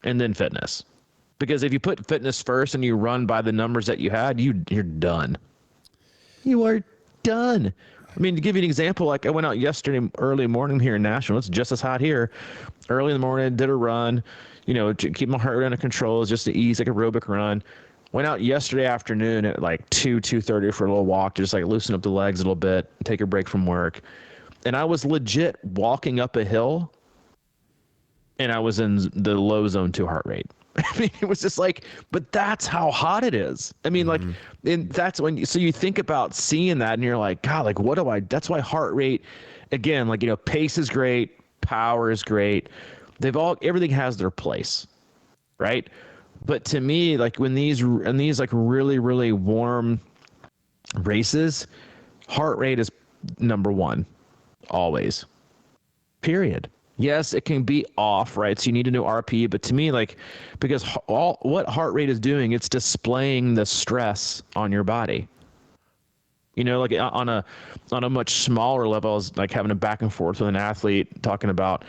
[SPEAKER 2] And then fitness. Because if you put fitness first and you run by the numbers that you had, you're done. You are done. I mean, to give you an example, like I went out yesterday early morning here in Nashville. It's just as hot here. Early in the morning, did a run, keep my heart rate under control. It's just an easy, like aerobic run. Went out yesterday afternoon at like 2:30 for a little walk to just like loosen up the legs a little bit, take a break from work. And I was legit walking up a hill and I was in the low zone 2 heart rate. I mean, it was just like, but that's how hot it is. I mean, like, and that's when, so you think about seeing that and you're like, God, like, that's why heart rate, again, like, pace is great, power is great. Everything has their place, right? But to me, like when these like really, really warm races, heart rate is number one, always, period. Yes, it can be off, right? So you need to know RP, but to me, like, because what heart rate is doing, it's displaying the stress on your body. Like on a much smaller level, I was like having a back and forth with an athlete talking about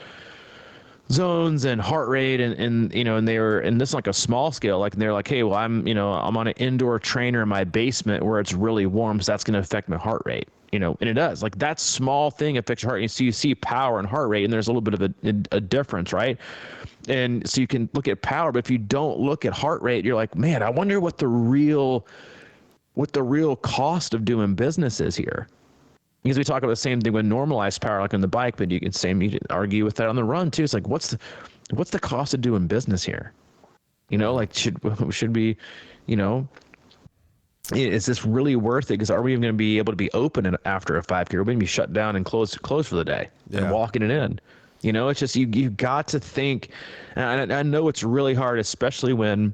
[SPEAKER 2] zones and heart rate and this is like a small scale, like, and they're like, hey, well, I'm on an indoor trainer in my basement where it's really warm, so that's going to affect my heart rate, and it does. Like that small thing affects your heart rate. So you see power and heart rate, and there's a little bit of a difference, right? And so you can look at power, but if you don't look at heart rate, you're like, man, I wonder what the real cost of doing business is here. Because we talk about the same thing with normalized power, like on the bike, but you can argue with that on the run too. It's like, what's the cost of doing business here? Like should be, is this really worth it? Because are we even going to be able to be open after a 5K? We're going to be shut down and closed for the day and walking it in. It's just you got to think, and I know it's really hard, especially when,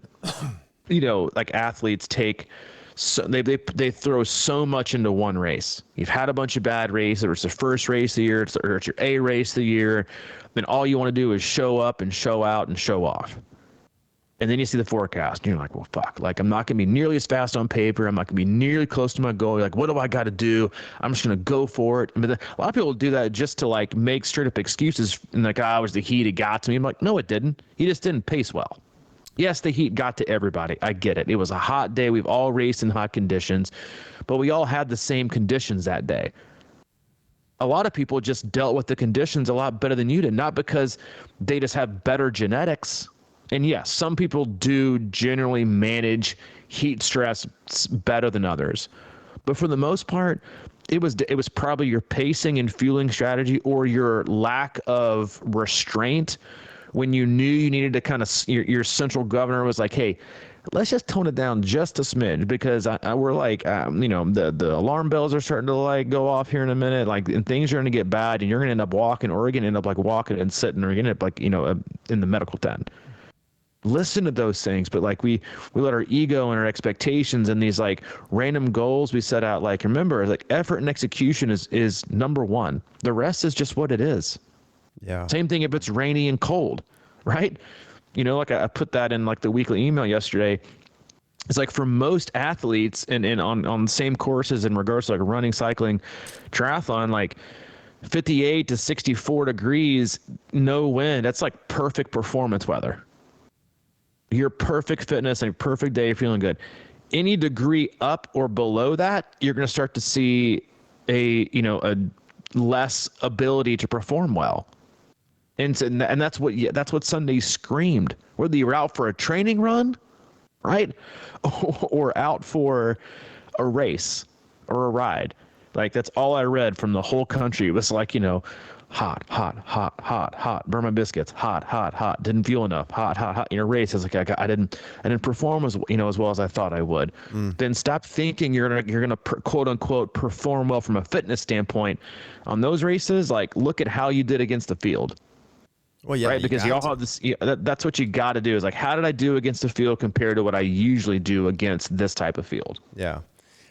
[SPEAKER 2] like athletes take. So they throw so much into one race. You've had a bunch of bad races, or it's the first race of the year, or it's your A race of the year. Then all you want to do is show up and show out and show off. And then you see the forecast, and you're like, well, fuck. Like, I'm not going to be nearly as fast on paper. I'm not going to be nearly close to my goal. You're like, what do I got to do? I'm just going to go for it. But a lot of people do that just to, like, make straight up excuses. And like, it was the heat. It got to me. I'm like, no, it didn't. You just didn't pace well. Yes, the heat got to everybody. I get it. It was a hot day. We've all raced in hot conditions, but we all had the same conditions that day. A lot of people just dealt with the conditions a lot better than you did, not because they just have better genetics. And yes, some people do generally manage heat stress better than others. But for the most part, it was probably your pacing and fueling strategy, or your lack of restraint when you knew you needed to kind of, your central governor was like, hey, let's just tone it down just a smidge, because we're like, the alarm bells are starting to like go off here in a minute, like, and things are going to get bad, and you're going to end up walking, or you're going to end up like walking and sitting, or you're going to end up like, in the medical tent. Listen to those things, but like we let our ego and our expectations and these like random goals we set out, like, remember, like effort and execution is number one. The rest is just what it is. Yeah. Same thing if it's rainy and cold, right? Like I put that in like the weekly email yesterday. It's like for most athletes and on the same courses in regards to like running, cycling, triathlon, like 58 to 64 degrees, no wind. That's like perfect performance weather. Your perfect fitness and perfect day, feeling good. Any degree up or below that, you're going to start to see a less ability to perform well. And that's what Sunday screamed. Whether you were out for a training run, right, or out for a race or a ride, like that's all I read from the whole country. It was like, hot, hot, hot, hot, hot. Burn my biscuits, hot, hot, hot. Didn't feel enough, hot, hot, hot. In your race, it's like I didn't perform as as well as I thought I would. Then stop thinking you're gonna quote unquote perform well from a fitness standpoint on those races. Like, look at how you did against the field.
[SPEAKER 1] Well, yeah,
[SPEAKER 2] right, because you all have this. That's what you got to do. Is like, how did I do against the field compared to what I usually do against this type of field?
[SPEAKER 1] Yeah.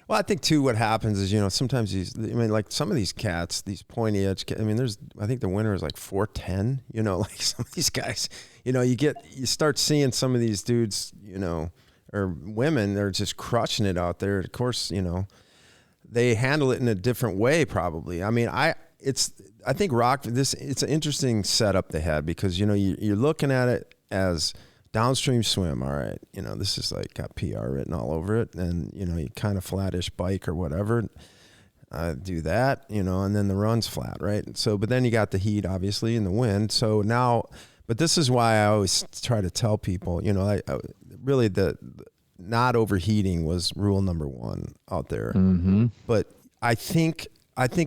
[SPEAKER 1] Well, I think too, what happens is, sometimes like some of these cats, these pointy edge, I think the winner is like 410, like some of these guys, you start seeing some of these dudes, or women, they're just crushing it out there. Of course, they handle it in a different way, probably. I think it's an interesting setup they had, because, you're looking at it as downstream swim. All right. This is like got PR written all over it, and, you kind of flattish bike or whatever, do that, and then the run's flat. Right. So, but then you got the heat, obviously, and the wind. So now, but this is why I always try to tell people, really the not overheating was rule number one out there.
[SPEAKER 2] Mm-hmm.
[SPEAKER 1] But I think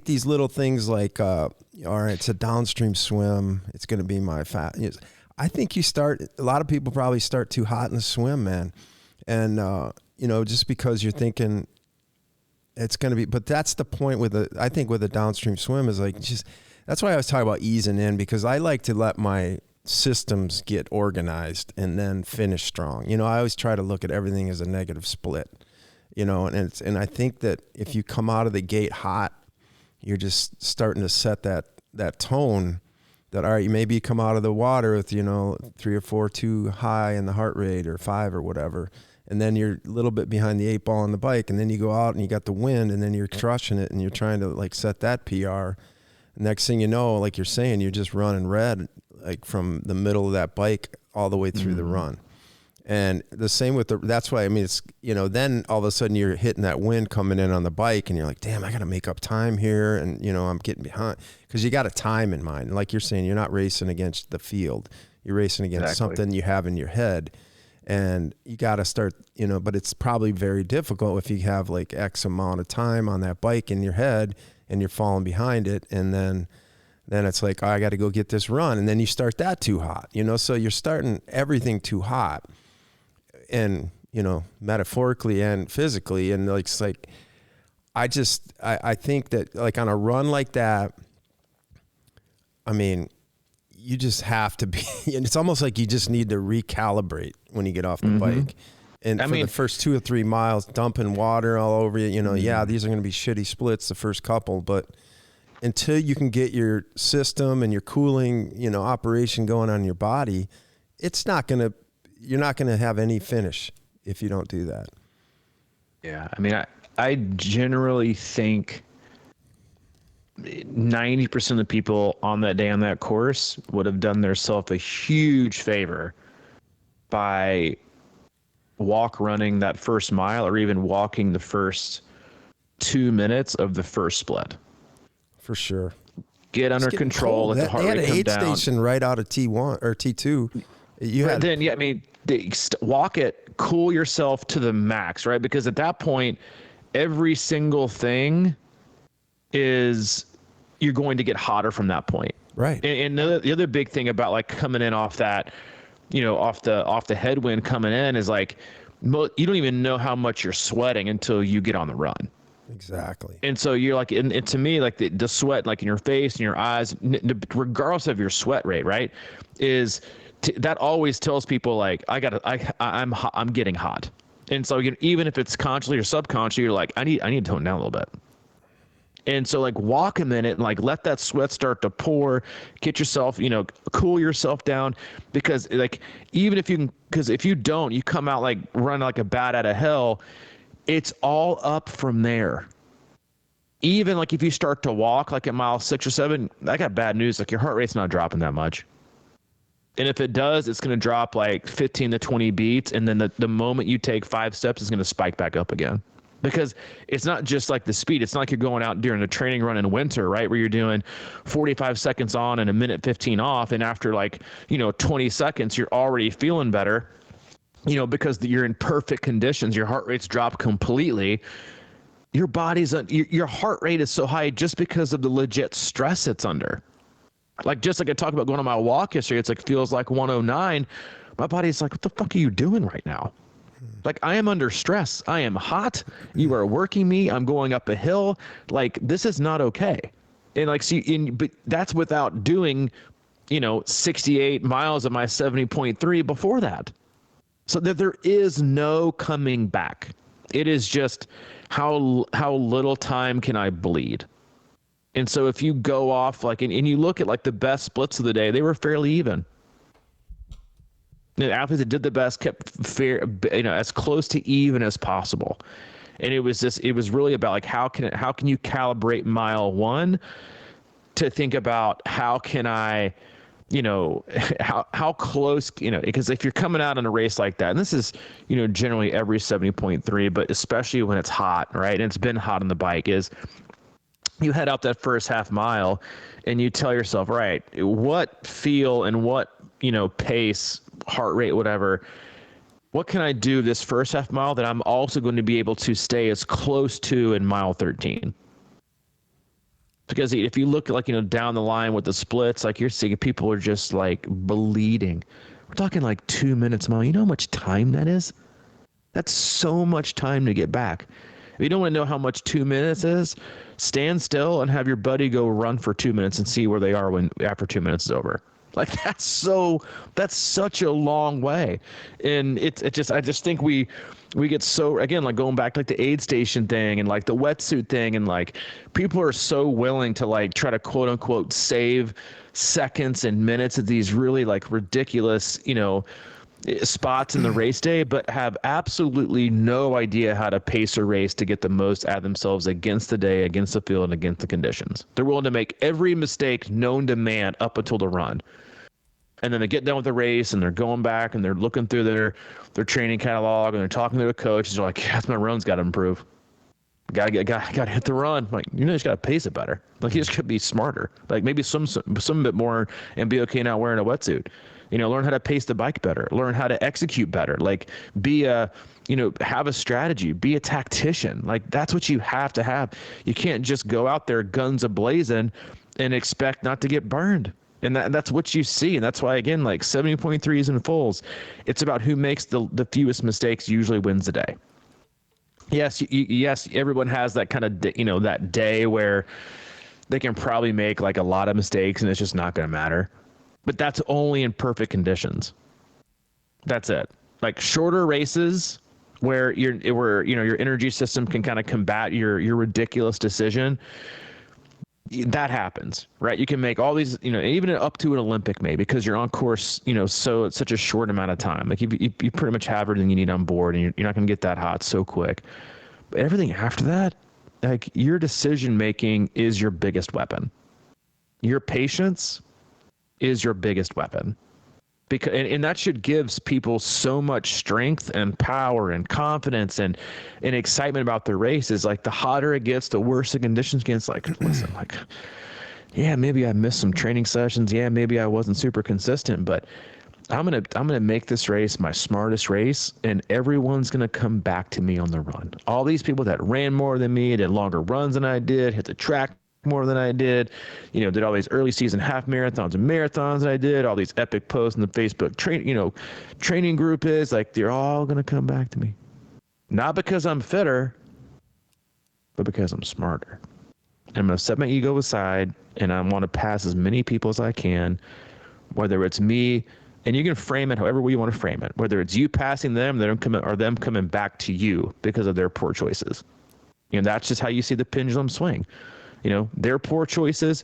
[SPEAKER 1] these little things like, all right, it's a downstream swim, it's going to be my fat. I think a lot of people probably start too hot in the swim, man. And, just because you're thinking it's going to be, but that's the point with a downstream swim is like, that's why I was talking about easing in, because I like to let my systems get organized and then finish strong. I always try to look at everything as a negative split, and I think that if you come out of the gate hot, you're just starting to set that tone that, all right, maybe you come out of the water with, 3 or 4 too high in the heart rate, or 5 or whatever. And then you're a little bit behind the 8 ball on the bike. And then you go out and you got the wind, and then you're crushing it, and you're trying to like set that PR. Next thing you know, like you're saying, you're just running red, like from the middle of that bike all the way through the run. And the same with that's why, it's, then all of a sudden you're hitting that wind coming in on the bike, and you're like, damn, I got to make up time here. And, I'm getting behind, because you got a time in mind. Like you're saying, you're not racing against the field. You're racing against something you have in your head, and you got to start, but it's probably very difficult if you have like X amount of time on that bike in your head and you're falling behind it. And then it's like, oh, I got to go get this run. And then you start that too hot, so you're starting everything too hot. And, metaphorically and physically. And like, it's like, I think that like on a run like that, you just have to be, and it's almost like you just need to recalibrate when you get off the bike. And the first 2 or 3 miles, dumping water all over you, yeah, these are going to be shitty splits the first couple, but until you can get your system and your cooling, operation going on your body, you're not going to have any finish if you don't do that.
[SPEAKER 2] Yeah. I generally think 90% of the people on that day on that course would have done themselves a huge favor by running that first mile, or even walking the first 2 minutes of the first split. For
[SPEAKER 1] sure.
[SPEAKER 2] Get under control. Let the heart rate come down.
[SPEAKER 1] They had an aid station right out of T1 or T2.
[SPEAKER 2] Walk it, cool yourself to the max, right? Because at that point, every single thing is, you're going to get hotter from that point.
[SPEAKER 1] Right.
[SPEAKER 2] And the other big thing about like coming in off that, off the headwind coming in is like, you don't even know how much you're sweating until you get on the run.
[SPEAKER 1] Exactly.
[SPEAKER 2] And so you're like, and to me, like the sweat, like in your face and your eyes, regardless of your sweat rate, right, that always tells people like, I'm getting hot. And so even if it's consciously or subconsciously, you're like, I need to tone down a little bit. And so like walk a minute and like let that sweat start to pour, get yourself, cool yourself down, because like, even if you can, because if you don't, you come out like running like a bat out of hell, it's all up from there. Even like if you start to walk like at mile 6 or 7, I got bad news. Like your heart rate's not dropping that much. And if it does, it's going to drop like 15 to 20 beats. And then the moment you take 5 steps, it's going to spike back up again. Because it's not just like the speed. It's not like you're going out during a training run in winter, right? Where you're doing 45 seconds on and a minute 15 off. And after 20 seconds, you're already feeling better, because you're in perfect conditions. Your heart rate's dropped completely. Your heart rate is so high just because of the legit stress it's under. Like, just like I talked about going on my walk yesterday, it's like, feels like 109. My body's like, what the fuck are you doing right now? Like, I am under stress. I am hot. You are working me. I'm going up a hill. Like, this is not okay. And like, but that's without doing, 68 miles of my 70.3 before that. So that there is no coming back. It is just how little time can I bleed? And so if you go off like, and you look at like the best splits of the day, they were fairly even. The athletes that did the best kept fair, as close to even as possible. And it was really about like, how can you calibrate mile one to think about how can I, how close, because if you're coming out in a race like that, and this is, generally every 70.3, but especially when it's hot, right? And it's been hot on the bike, is you head out that first half mile and you tell yourself, right, what feel and what, pace, heart rate, whatever, what can I do this first half mile that I'm also going to be able to stay as close to in mile 13? Because if you look like, down the line with the splits, like you're seeing people are just like bleeding. We're talking like 2 minutes a mile. You know how much time that is? That's so much time to get back. If you don't want to know how much 2 minutes is, stand still and have your buddy go run for 2 minutes and see where they are after 2 minutes is over. Like, that's such a long way. And I just think we get so, again, like going back to like the aid station thing and like the wetsuit thing, and like people are so willing to like try to quote unquote save seconds and minutes of these really like ridiculous, spots in the race day, but have absolutely no idea how to pace a race to get the most out of themselves against the day, against the field, and against the conditions. They're willing to make every mistake known to man up until the run. And then they get done with the race and they're going back and they're looking through their training catalog and they're talking to the coach. And they're like, yeah, my run's got to improve. Got to hit the run. Like, you just got to pace it better. Like, you just got to be smarter. Like, maybe some bit more and be okay not wearing a wetsuit. Learn how to pace the bike better. Learn how to execute better. Like, have a strategy. Be a tactician. Like, that's what you have to have. You can't just go out there guns a-blazing and expect not to get burned. And that's what you see. And that's why, again, like 70.3s and fulls, it's about who makes the fewest mistakes usually wins the day. Yes, everyone has that kind of, that day where they can probably make like a lot of mistakes and it's just not going to matter. But that's only in perfect conditions. That's it. Like shorter races where your energy system can kind of combat your ridiculous decision. That happens, right? You can make all these, even up to an Olympic maybe, because you're on course, so it's such a short amount of time. Like you pretty much have everything you need on board, and you're not going to get that hot so quick. But everything after that, like your decision making is your biggest weapon. Your patience is your biggest weapon. Because and that should give people so much strength and power and confidence and excitement about the race. Is like the hotter it gets, the worse the conditions get. It's like, listen, like, yeah, maybe I missed some training sessions. Yeah, maybe I wasn't super consistent, but I'm gonna make this race my smartest race, and everyone's gonna come back to me on the run. All these people that ran more than me, did longer runs than I did, hit the track more than I did, did all these early season half marathons and marathons that I did, all these epic posts in the Facebook training group is like, they're all going to come back to me. Not because I'm fitter, but because I'm smarter. And I'm going to set my ego aside and I want to pass as many people as I can, whether it's me, and you can frame it however you want to frame it, whether it's you passing them, or them coming back to you because of their poor choices. That's just how you see the pendulum swing. Their poor choices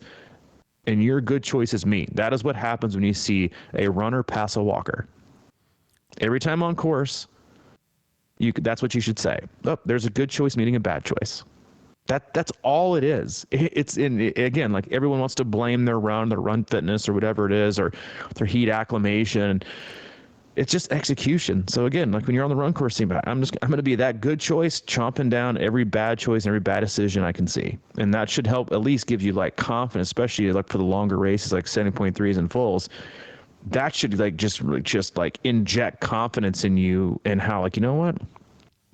[SPEAKER 2] and your good choices meet. That is what happens when you see a runner pass a walker. Every time on course, that's what you should say. Oh, there's a good choice meeting a bad choice. That's all it is. Again, like everyone wants to blame their run fitness or whatever it is, or their heat acclimation. It's just execution. So again, like when you're on the run course team, I'm going to be that good choice, chomping down every bad choice and every bad decision I can see. And that should help at least give you like confidence, especially like for the longer races, like 70.3s and fulls. That should like just like inject confidence in you and how, like, you know what?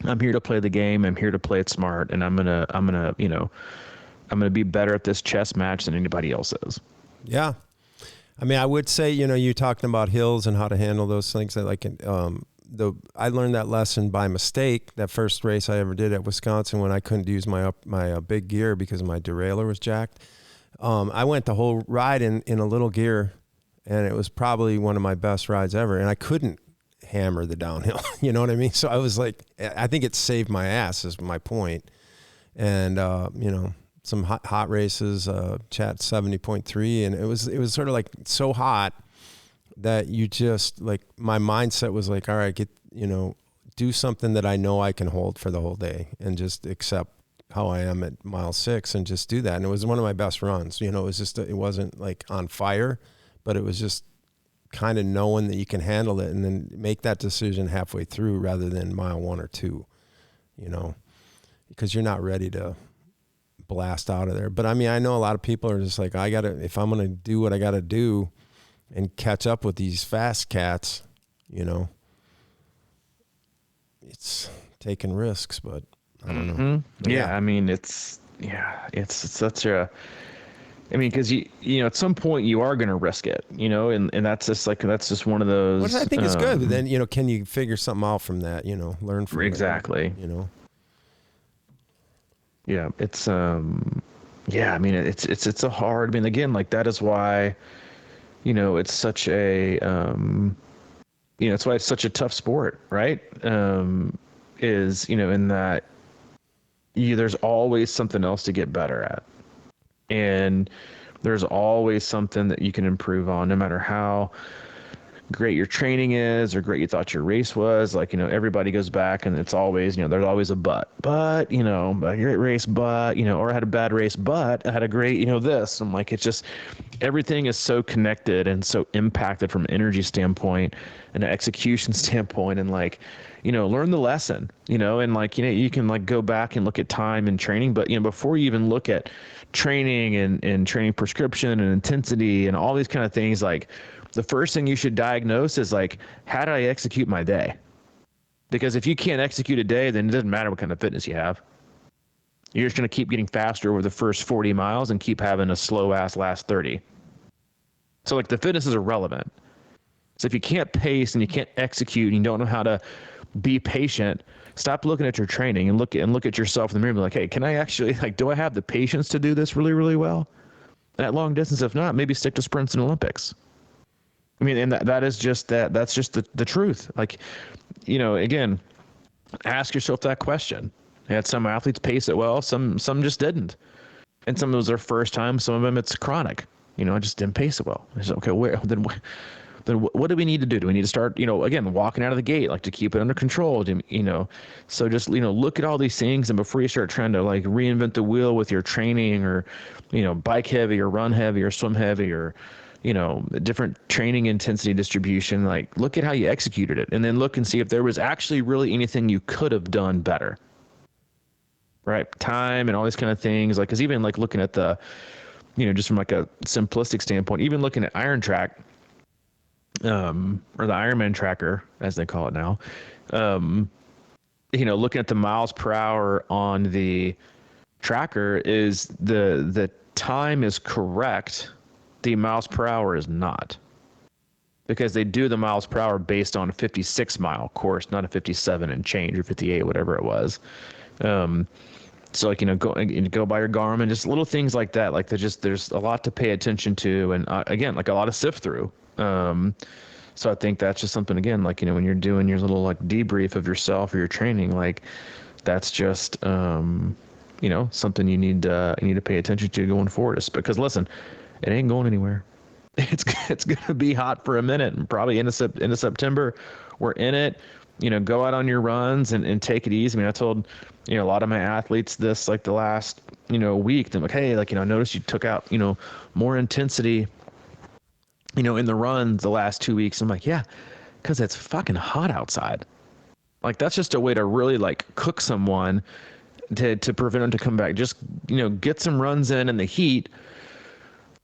[SPEAKER 2] I'm here to play the game. I'm here to play it smart. And I'm going to be better at this chess match than anybody else is.
[SPEAKER 1] Yeah. I mean, I would say, you talking about hills and how to handle those things. I learned that lesson by mistake. That first race I ever did at Wisconsin, when I couldn't use my big gear because my derailleur was jacked. I went the whole ride in a little gear, and it was probably one of my best rides ever. And I couldn't hammer the downhill. You know what I mean? So I was like, I think it saved my ass is my point. And, some hot races, Chat 70.3. And it was sort of like so hot that you just like, my mindset was like, all right, do something that I know I can hold for the whole day and just accept how I am at mile 6 and just do that. And it was one of my best runs. It was just, it wasn't like on fire, but it was just kind of knowing that you can handle it and then make that decision halfway through rather than mile 1 or 2, because you're not ready to blast out of there. But I mean, I know a lot of people are just like, if I'm going to do what I got to do and catch up with these fast cats, it's taking risks, but I don't know.
[SPEAKER 2] Yeah. I mean, it's such a, because you at some point you are going to risk it, and that's just one of those.
[SPEAKER 1] Which I think is good. But then, can you figure something out from that, learn from
[SPEAKER 2] exactly.
[SPEAKER 1] it,
[SPEAKER 2] Yeah, it's it's a hard. Again, like that is why, it's such a it's why it's such a tough sport, right? Is in that there's always something else to get better at, and there's always something that you can improve on, no matter how great your training is or great you thought your race was. Like, everybody goes back and it's always, there's always a but a great race, or I had a bad race, but I had a great, this. I'm like, it's just, everything is so connected and so impacted from an energy standpoint and an execution standpoint. And like, learn the lesson, and like, you can like go back and look at time and training, but before you even look at training and training prescription and intensity and all these kind of things, like, the first thing you should diagnose is like, how did I execute my day? Because if you can't execute a day, then it doesn't matter what kind of fitness you have. You're just going to keep getting faster over the first 40 miles and keep having a slow ass last 30. So like the fitness is irrelevant. So if you can't pace and you can't execute and you don't know how to be patient, stop looking at your training and look at yourself in the mirror and be like, hey, can I actually, like, do I have the patience to do this really, really well? And at long distance, if not, maybe stick to sprints and Olympics. And that's just the truth. Like, again, ask yourself that question. I had some athletes pace it well, some just didn't. And some of it was their first time, some of them it's chronic. I just didn't pace it well. I said, okay, then what do we need to do? Do we need to start, again, walking out of the gate, like to keep it under control, so just, look at all these things. And before you start trying to like reinvent the wheel with your training or, bike heavy or run heavy or swim heavy or, different training intensity distribution, like look at how you executed it and then look and see if there was actually really anything you could have done better. Right. Time and all these kind of things. Like, cause even like looking at the, just from like a simplistic standpoint, even looking at Iron Track, or the Ironman tracker, as they call it now, looking at the miles per hour on the tracker is the time is correct. The miles per hour is not, because they do the miles per hour based on a 56 mile course, not a 57 and change or 58, whatever it was. So like, go by your Garmin, just little things like that. Like there's a lot to pay attention to. And again, like a lot to sift through. So I think that's just something, again, like, when you're doing your little like debrief of yourself or your training, like that's just, something you need to pay attention to going forward. Because listen, it ain't going anywhere. It's going to be hot for a minute, and probably into September. We're in it. Go out on your runs and take it easy. I told, a lot of my athletes this, like the last, week. They're like, hey, like, I noticed you took out, more intensity, in the runs the last 2 weeks. I'm like, yeah, because it's fucking hot outside. Like, that's just a way to really like cook someone to prevent them to come back. Just, get some runs in the heat.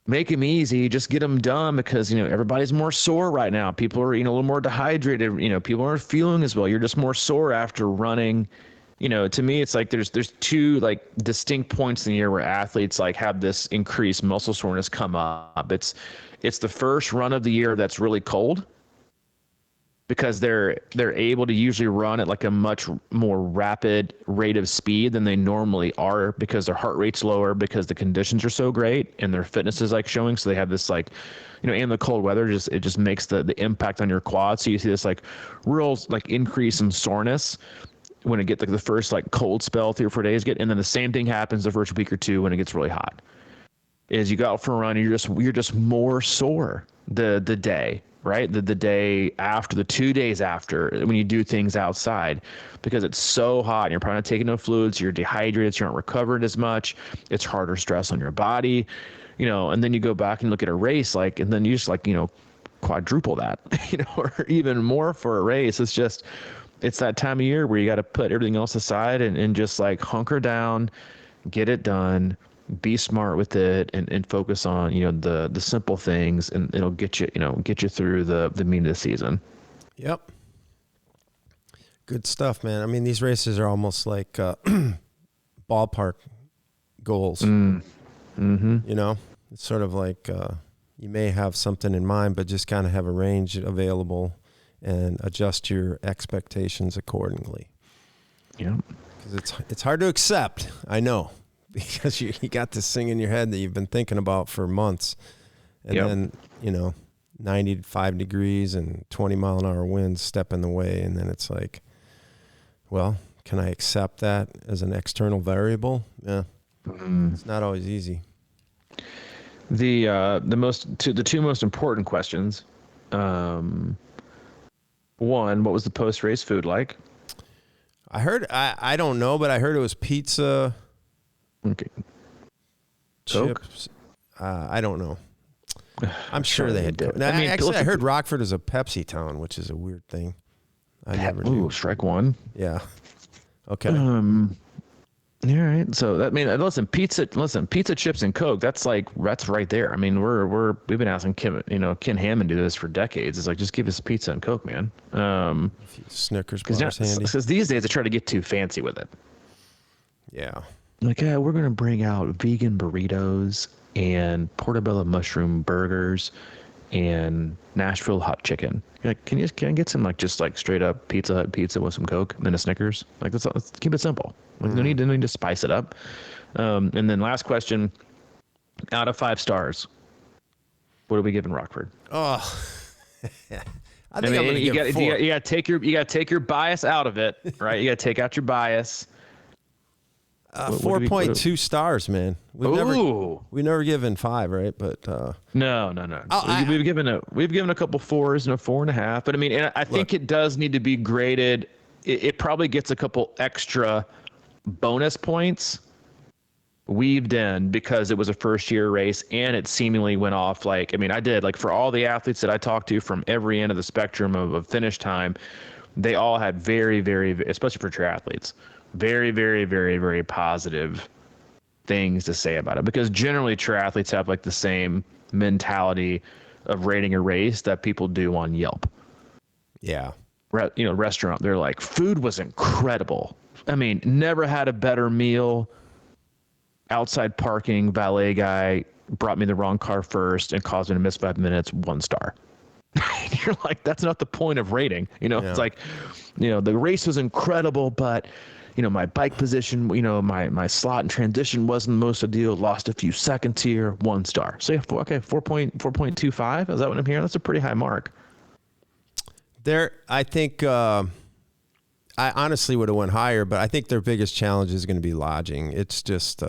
[SPEAKER 2] Make them easy, just get them done, because, everybody's more sore right now. People are, a little more dehydrated, people aren't feeling as well. You're just more sore after running. To me, it's like there's two like distinct points in the year where athletes like have this increased muscle soreness come up. It's it's the first run of the year that's really cold, because they're able to usually run at like a much more rapid rate of speed than they normally are, because their heart rate's lower, because the conditions are so great and their fitness is like showing. So they have this like, and the cold weather it just makes the impact on your quad. So you see this like real like increase in soreness when it gets like the first like cold spell 3 or 4 days and then the same thing happens the first week or two when it gets really hot. Is you go out for a run and you're just more sore the day, right? The day after, the 2 days after, when you do things outside, because it's so hot and you're probably not taking no fluids, you're dehydrated, so you aren't recovering as much. It's harder stress on your body, and then you go back and look at a race, like, and then you just like, quadruple that, or even more for a race. It's that time of year where you got to put everything else aside and just like hunker down, get it done, be smart with it, and focus on the simple things, and it'll get you through the meat of the season.
[SPEAKER 1] Yep. Good stuff, man. I mean, these races are almost like ballpark goals. It's sort of like you may have something in mind, but just kind of have a range available and adjust your expectations accordingly.
[SPEAKER 2] Yeah,
[SPEAKER 1] because it's hard to accept, I know. Because you got this thing in your head that you've been thinking about for months. And then, 95 degrees and 20-mile-an-hour winds step in the way. And then it's like, well, can I accept that as an external variable? Yeah. It's not always easy.
[SPEAKER 2] The two most important questions. One, what was the post-race food like?
[SPEAKER 1] I heard, I don't know, but I heard it was pizza.
[SPEAKER 2] Okay.
[SPEAKER 1] Chips. I don't know. I'm sure they had. I heard Rockford is a Pepsi town, which is a weird thing. I never knew.
[SPEAKER 2] Strike one.
[SPEAKER 1] Yeah. Okay.
[SPEAKER 2] All right. So pizza, chips, and Coke. That's right there. I mean, we've been asking Ken Hammond do this for decades. It's like, just give us pizza and Coke, man.
[SPEAKER 1] Snickers bars handy.
[SPEAKER 2] Because these days they try to get too fancy with it.
[SPEAKER 1] Yeah.
[SPEAKER 2] Like, yeah, we're gonna bring out vegan burritos and portobello mushroom burgers and Nashville hot chicken. You're like, can I get some just straight up Pizza Hut pizza with some Coke and then a Snickers? Like, let's keep it simple. Like, no need to spice it up. And then last question, out of 5 stars, what are we giving Rockford?
[SPEAKER 1] Oh, I mean, you
[SPEAKER 2] gotta take your bias out of it, right? You gotta take out your bias.
[SPEAKER 1] 4.2 stars, man. We've never given 5, right? But
[SPEAKER 2] no. We've given a couple 4s and a 4.5. But I mean, and I think it does need to be graded. It probably gets a couple extra bonus points weaved in because it was a first year race and it seemingly went off I did for all the athletes that I talked to from every end of the spectrum of finish time, they all had very, very, especially for triathletes, very, very, very, very positive things to say about it, because generally triathletes have the same mentality of rating a race that people do on Yelp.
[SPEAKER 1] Yeah.
[SPEAKER 2] Restaurant, they're like, food was incredible. I mean, never had a better meal. Outside parking, valet guy brought me the wrong car first and caused me to miss 5 minutes, 1 star. You're like, that's not the point of rating. It's like, the race was incredible, but my bike position, my slot and transition wasn't most ideal. Lost a few seconds here, 1 star. So yeah, 4.25. Is that what I'm hearing? That's a pretty high mark.
[SPEAKER 1] I think I honestly would have went higher, but I think their biggest challenge is going to be lodging. It's just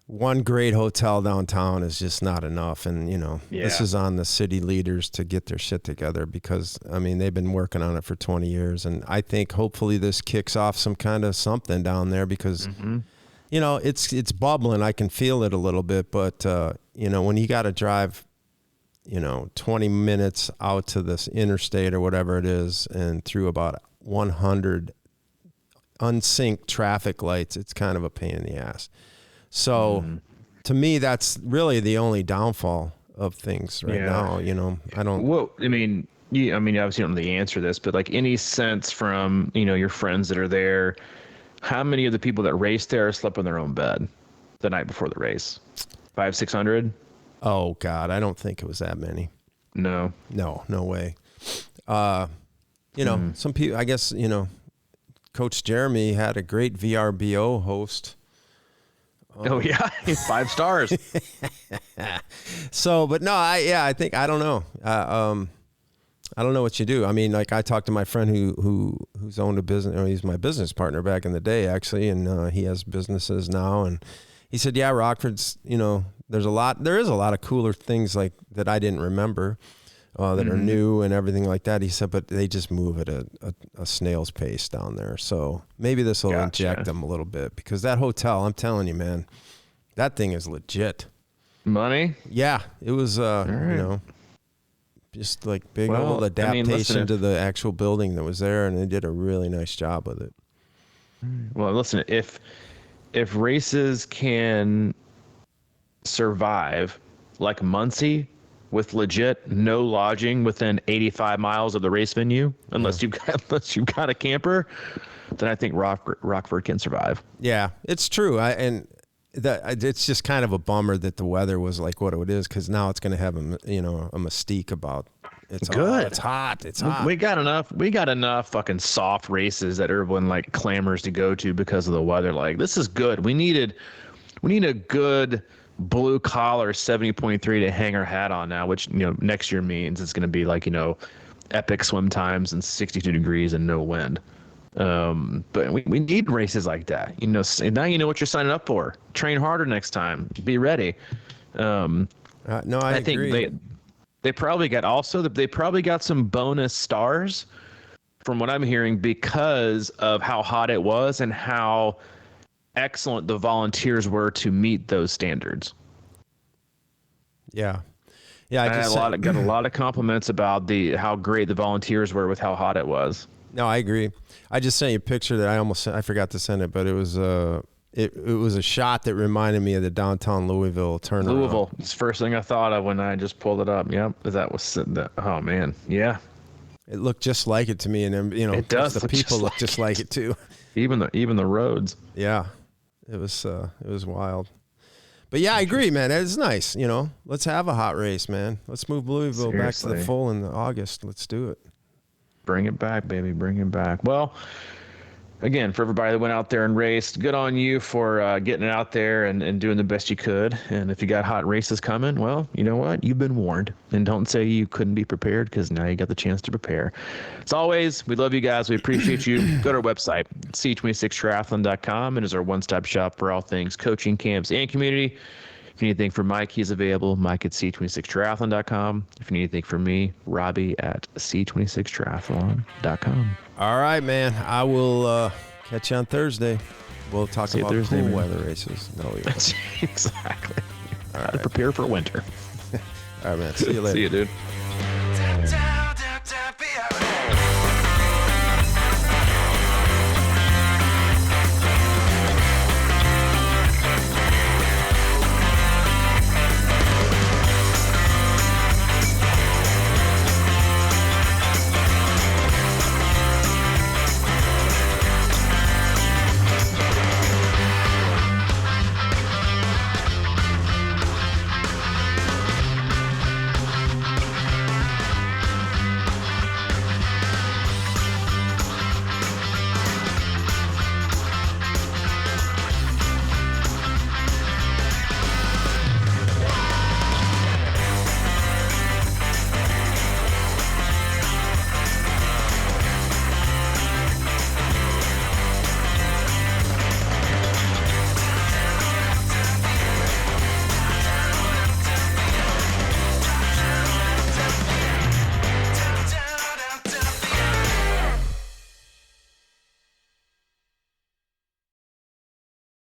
[SPEAKER 1] one great hotel downtown is just not enough. And, this is on the city leaders to get their shit together because, they've been working on it for 20 years. And I think hopefully this kicks off some kind of something down there because, it's bubbling. I can feel it a little bit. But, when you got to drive, 20 minutes out to this interstate or whatever it is and through about 100 unsynced traffic lights, it's kind of a pain in the ass. So to me, that's really the only downfall of things right now. I don't.
[SPEAKER 2] Well, you obviously don't know the answer to this, but any sense from, your friends that are there, how many of the people that race there slept in their own bed the night before the race? 500-600?
[SPEAKER 1] Oh God, I don't think it was that many.
[SPEAKER 2] No.
[SPEAKER 1] No way. Some people, I guess, Coach Jeremy had a great VRBO host.
[SPEAKER 2] Oh yeah, 5 stars.
[SPEAKER 1] So, but no, I think, I don't know. I don't know what you do. I mean, like I talked to my friend who's owned a business, or he's my business partner back in the day actually. And he has businesses now. And he said, yeah, Rockford's, there is a lot of cooler things like that I didn't remember. That are new and everything like that. He said, but they just move at a snail's pace down there. So maybe this will inject them a little bit, because that hotel, I'm telling you, man, that thing is legit.
[SPEAKER 2] Money?
[SPEAKER 1] Yeah, it was, just like big old adaptation
[SPEAKER 2] listen,
[SPEAKER 1] to the actual building that was there, and they did a really nice job with it.
[SPEAKER 2] Well, listen, if races can survive like Muncie, with legit no lodging within 85 miles of the race venue, unless you've got a camper, then I think Rockford can survive.
[SPEAKER 1] Yeah, it's true. It's just kind of a bummer that the weather was like what it is, because now it's going to have a mystique about it's
[SPEAKER 2] good.
[SPEAKER 1] It's hot. It's hot.
[SPEAKER 2] We got enough fucking soft races that everyone like clamors to go to because of the weather. Like, this is good. We need a good blue collar 70.3 to hang our hat on now, which next year means it's going to be like epic swim times and 62 degrees and no wind. But we need races like that. Now you know what you're signing up for. Train harder next time. Be ready.
[SPEAKER 1] No, I agree.
[SPEAKER 2] Think they probably got some bonus stars from what I'm hearing, because of how hot it was and how excellent the volunteers were to meet those standards.
[SPEAKER 1] Yeah.
[SPEAKER 2] I got a lot of compliments about how great the volunteers were with how hot it was.
[SPEAKER 1] No, I agree. I just sent you a picture that I forgot to send it, but it was it was a shot that reminded me of the downtown Louisville turnaround.
[SPEAKER 2] Louisville. It's the first thing I thought of when I just pulled it up. Yep, that was oh man, yeah.
[SPEAKER 1] It looked just like it to me, and
[SPEAKER 2] it does.
[SPEAKER 1] The people look just like it too.
[SPEAKER 2] Even the roads.
[SPEAKER 1] Yeah, it was wild. But yeah, I agree, man. It's nice. Let's have a hot race, man. Let's move Louisville back to the full in August. Let's do it.
[SPEAKER 2] Bring it back, baby. Bring it back. Well, again, for everybody that went out there and raced, good on you for getting it out there and doing the best you could. And if you got hot races coming, well, you know what? You've been warned. And don't say you couldn't be prepared, because now you got the chance to prepare. As always, we love you guys. We appreciate you. Go to our website, c26triathlon.com. It is our one-stop shop for all things coaching, camps, and community. If you need anything from Mike, he's available. Mike at c26triathlon.com. If you need anything from me, Robbie at c26triathlon.com.
[SPEAKER 1] All right, man. I will catch you on Thursday. We'll talk about
[SPEAKER 2] Thursday,
[SPEAKER 1] cool weather races. No, we won't.
[SPEAKER 2] Exactly.
[SPEAKER 1] All
[SPEAKER 2] How to prepare for winter.
[SPEAKER 1] All right, man. See you later.
[SPEAKER 2] See you, dude.